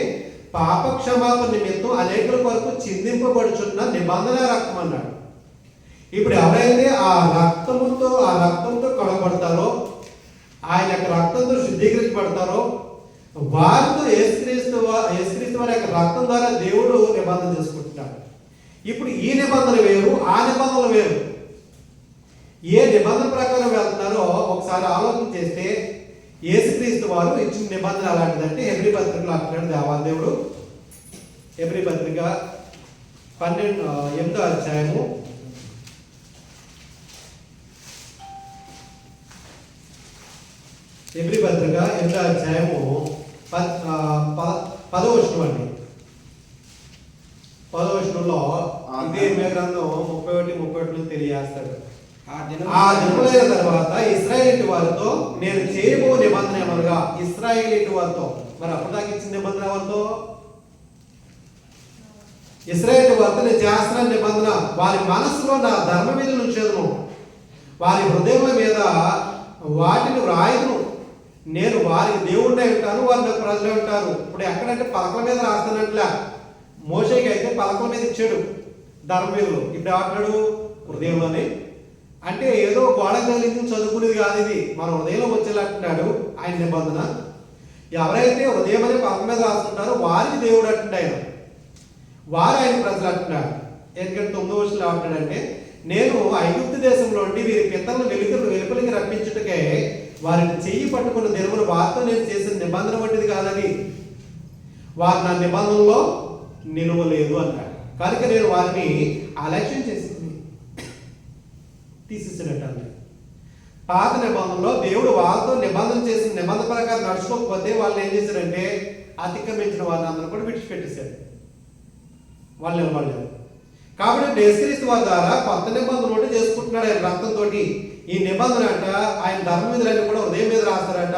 పాప క్షమాపణ నిమిత్తం అనేకుల కొరకు చిందింపబడుచున్న నిబంధన రక్తం అన్నాడు. ఇప్పుడు ఎవరైతే ఆ రక్తంతో కడగబడతారో, ఆయన యొక్క రక్తంతో శుద్ధీకరించబడతారో వారితో యేసుక్రీస్తు వారి యొక్క రక్తం ద్వారా దేవుడు నిబంధన చేసుకుంటున్నాడు. ఇప్పుడు ఈ నిబంధన వేరు, ఆ నిబంధనలు వేరు. ఏ నిబంధన ప్రకారం వెళ్తున్నారో ఒకసారి ఆలోచన చేస్తే యేసుక్రీస్తు వారు ఇచ్చిన నిబంధన అలాంటిదంటే హెబ్రీ పత్రికలో అంటున్నాడు దేవాదేవుడు. హెబ్రీ పత్రిక 8వ అధ్యాయము 8వ అధ్యాయము 10వ వచనం అండి. 10వ వచనంలో ఇదే గ్రంథం 31 తెలియజేస్తాడు. ఆ దినములైన తర్వాత ఇశ్రాయేలీయుల వారితో నేను చేయబో నిబంధన ఏమనగా, ఇశ్రాయేలీయుల వారితో, మరి అప్పుడు దాకా ఇచ్చిన నిబంధన ఎవరితో? ఇశ్రాయేలీయుల వారితో నేను చేస్తున్న నిబంధన, వారి మనసులో నా ధర్మ మీద ఉంచేదను, వారి హృదయముల మీద వాటిని వ్రాయదును, నేను వారికి దేవుడినే ఉంటాను, వారు నాకు ప్రజలే ఉంటారు. ఇప్పుడు ఎక్కడంటే పలకల మీద రాస్తానట్లా, మోషేకి అయితే పలకల మీద ఇచ్చాడు ధర్మవేదులు. ఇప్పుడు ఏమంటున్నాడు? హృదయంలోనే. అంటే ఏదో గోడ కలిగి చదువుకునేది కాదు, ఇది మన హృదయంలో వచ్చేలా అంటున్నాడు ఆయన నిబంధన. ఎవరైతే హృదయం అనే పలక మీద రాస్తుంటారో వారికి దేవుడు అంటున్నాడు ఆయన, వారు ఆయన ప్రజలు అంటున్నాడు. ఎందుకంటే 9వ వచనంలో ఏమంటాడంటే, నేను ఐగుప్తు దేశంలో నుండి వీరి పితరులను వెలుపలికి రప్పించుటకే వారిని చెయ్యి పట్టుకున్న దినములు వారితో నేను చేసిన నిబంధన వంటిది కాదని, వారు నా నిబంధనలో నిలవలేదు అన్నాడు. కనుక నేను వారిని అలక్ష్యం చేసి తీసేసినట్టు. పాత నిబంధనలో దేవుడు వాళ్ళతో నిబంధన చేసిన నిబంధన ప్రకారం నడుచుకోకపోతే వాళ్ళని ఏం చేశారంటే అతిక్రమించిన వారిని అందరూ కూడా విడిచిపెట్టేశారు, వాళ్ళు నిలబడలేదు. కాబట్టి యేసుక్రీస్తు వారి ద్వారా కొత్త నిబంధన ఒకటి చేసుకుంటున్నాడు ఆయన రక్తంతో. ఈ నిబంధన అంట ఆయన ధర్మ విధులన్నీ కూడా హృదయం మీద రాస్తారంట,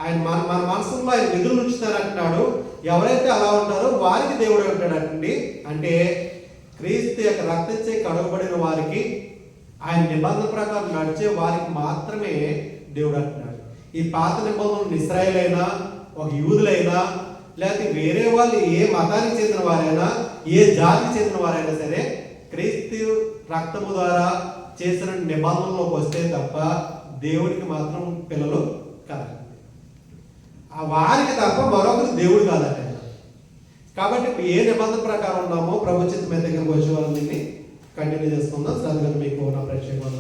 ఆయన మన మనసులో ఆయన విధులు ఉంచుతారంటున్నాడు. ఎవరైతే అలా ఉంటారో వారికి దేవుడు అంటాడండి. అంటే క్రీస్తు యొక్క రక్తంచే కడగబడిన వారికి, ఆయన నిబంధన ప్రకారం నడిచే వారికి మాత్రమే దేవుడు అంటున్నాడు. ఈ పాత నిబంధనలు ఇశ్రాయేలైనా, ఒక యూదులైనా, లేకపోతే వేరే వాళ్ళు ఏ మతానికి చెందిన వారైనా, ఏ జాతికి చెందిన వారైనా సరే క్రీస్తు రక్తము ద్వారా చేసిన నిబంధనలోకి వస్తే తప్ప దేవుడికి మాత్రం పిల్లలు కాదు, వారికి తప్ప మరొకరు దేవుడు కాదట. కాబట్టి ఇప్పుడు ఏ నిబంధన ప్రకారం ఉన్నామో ప్రభు చిత్తం దగ్గరకు వచ్చే వాళ్ళని కంటిన్యూ చేసుకుందాం. శ్రద్ధగా మీకు నా ప్రేక్షకులు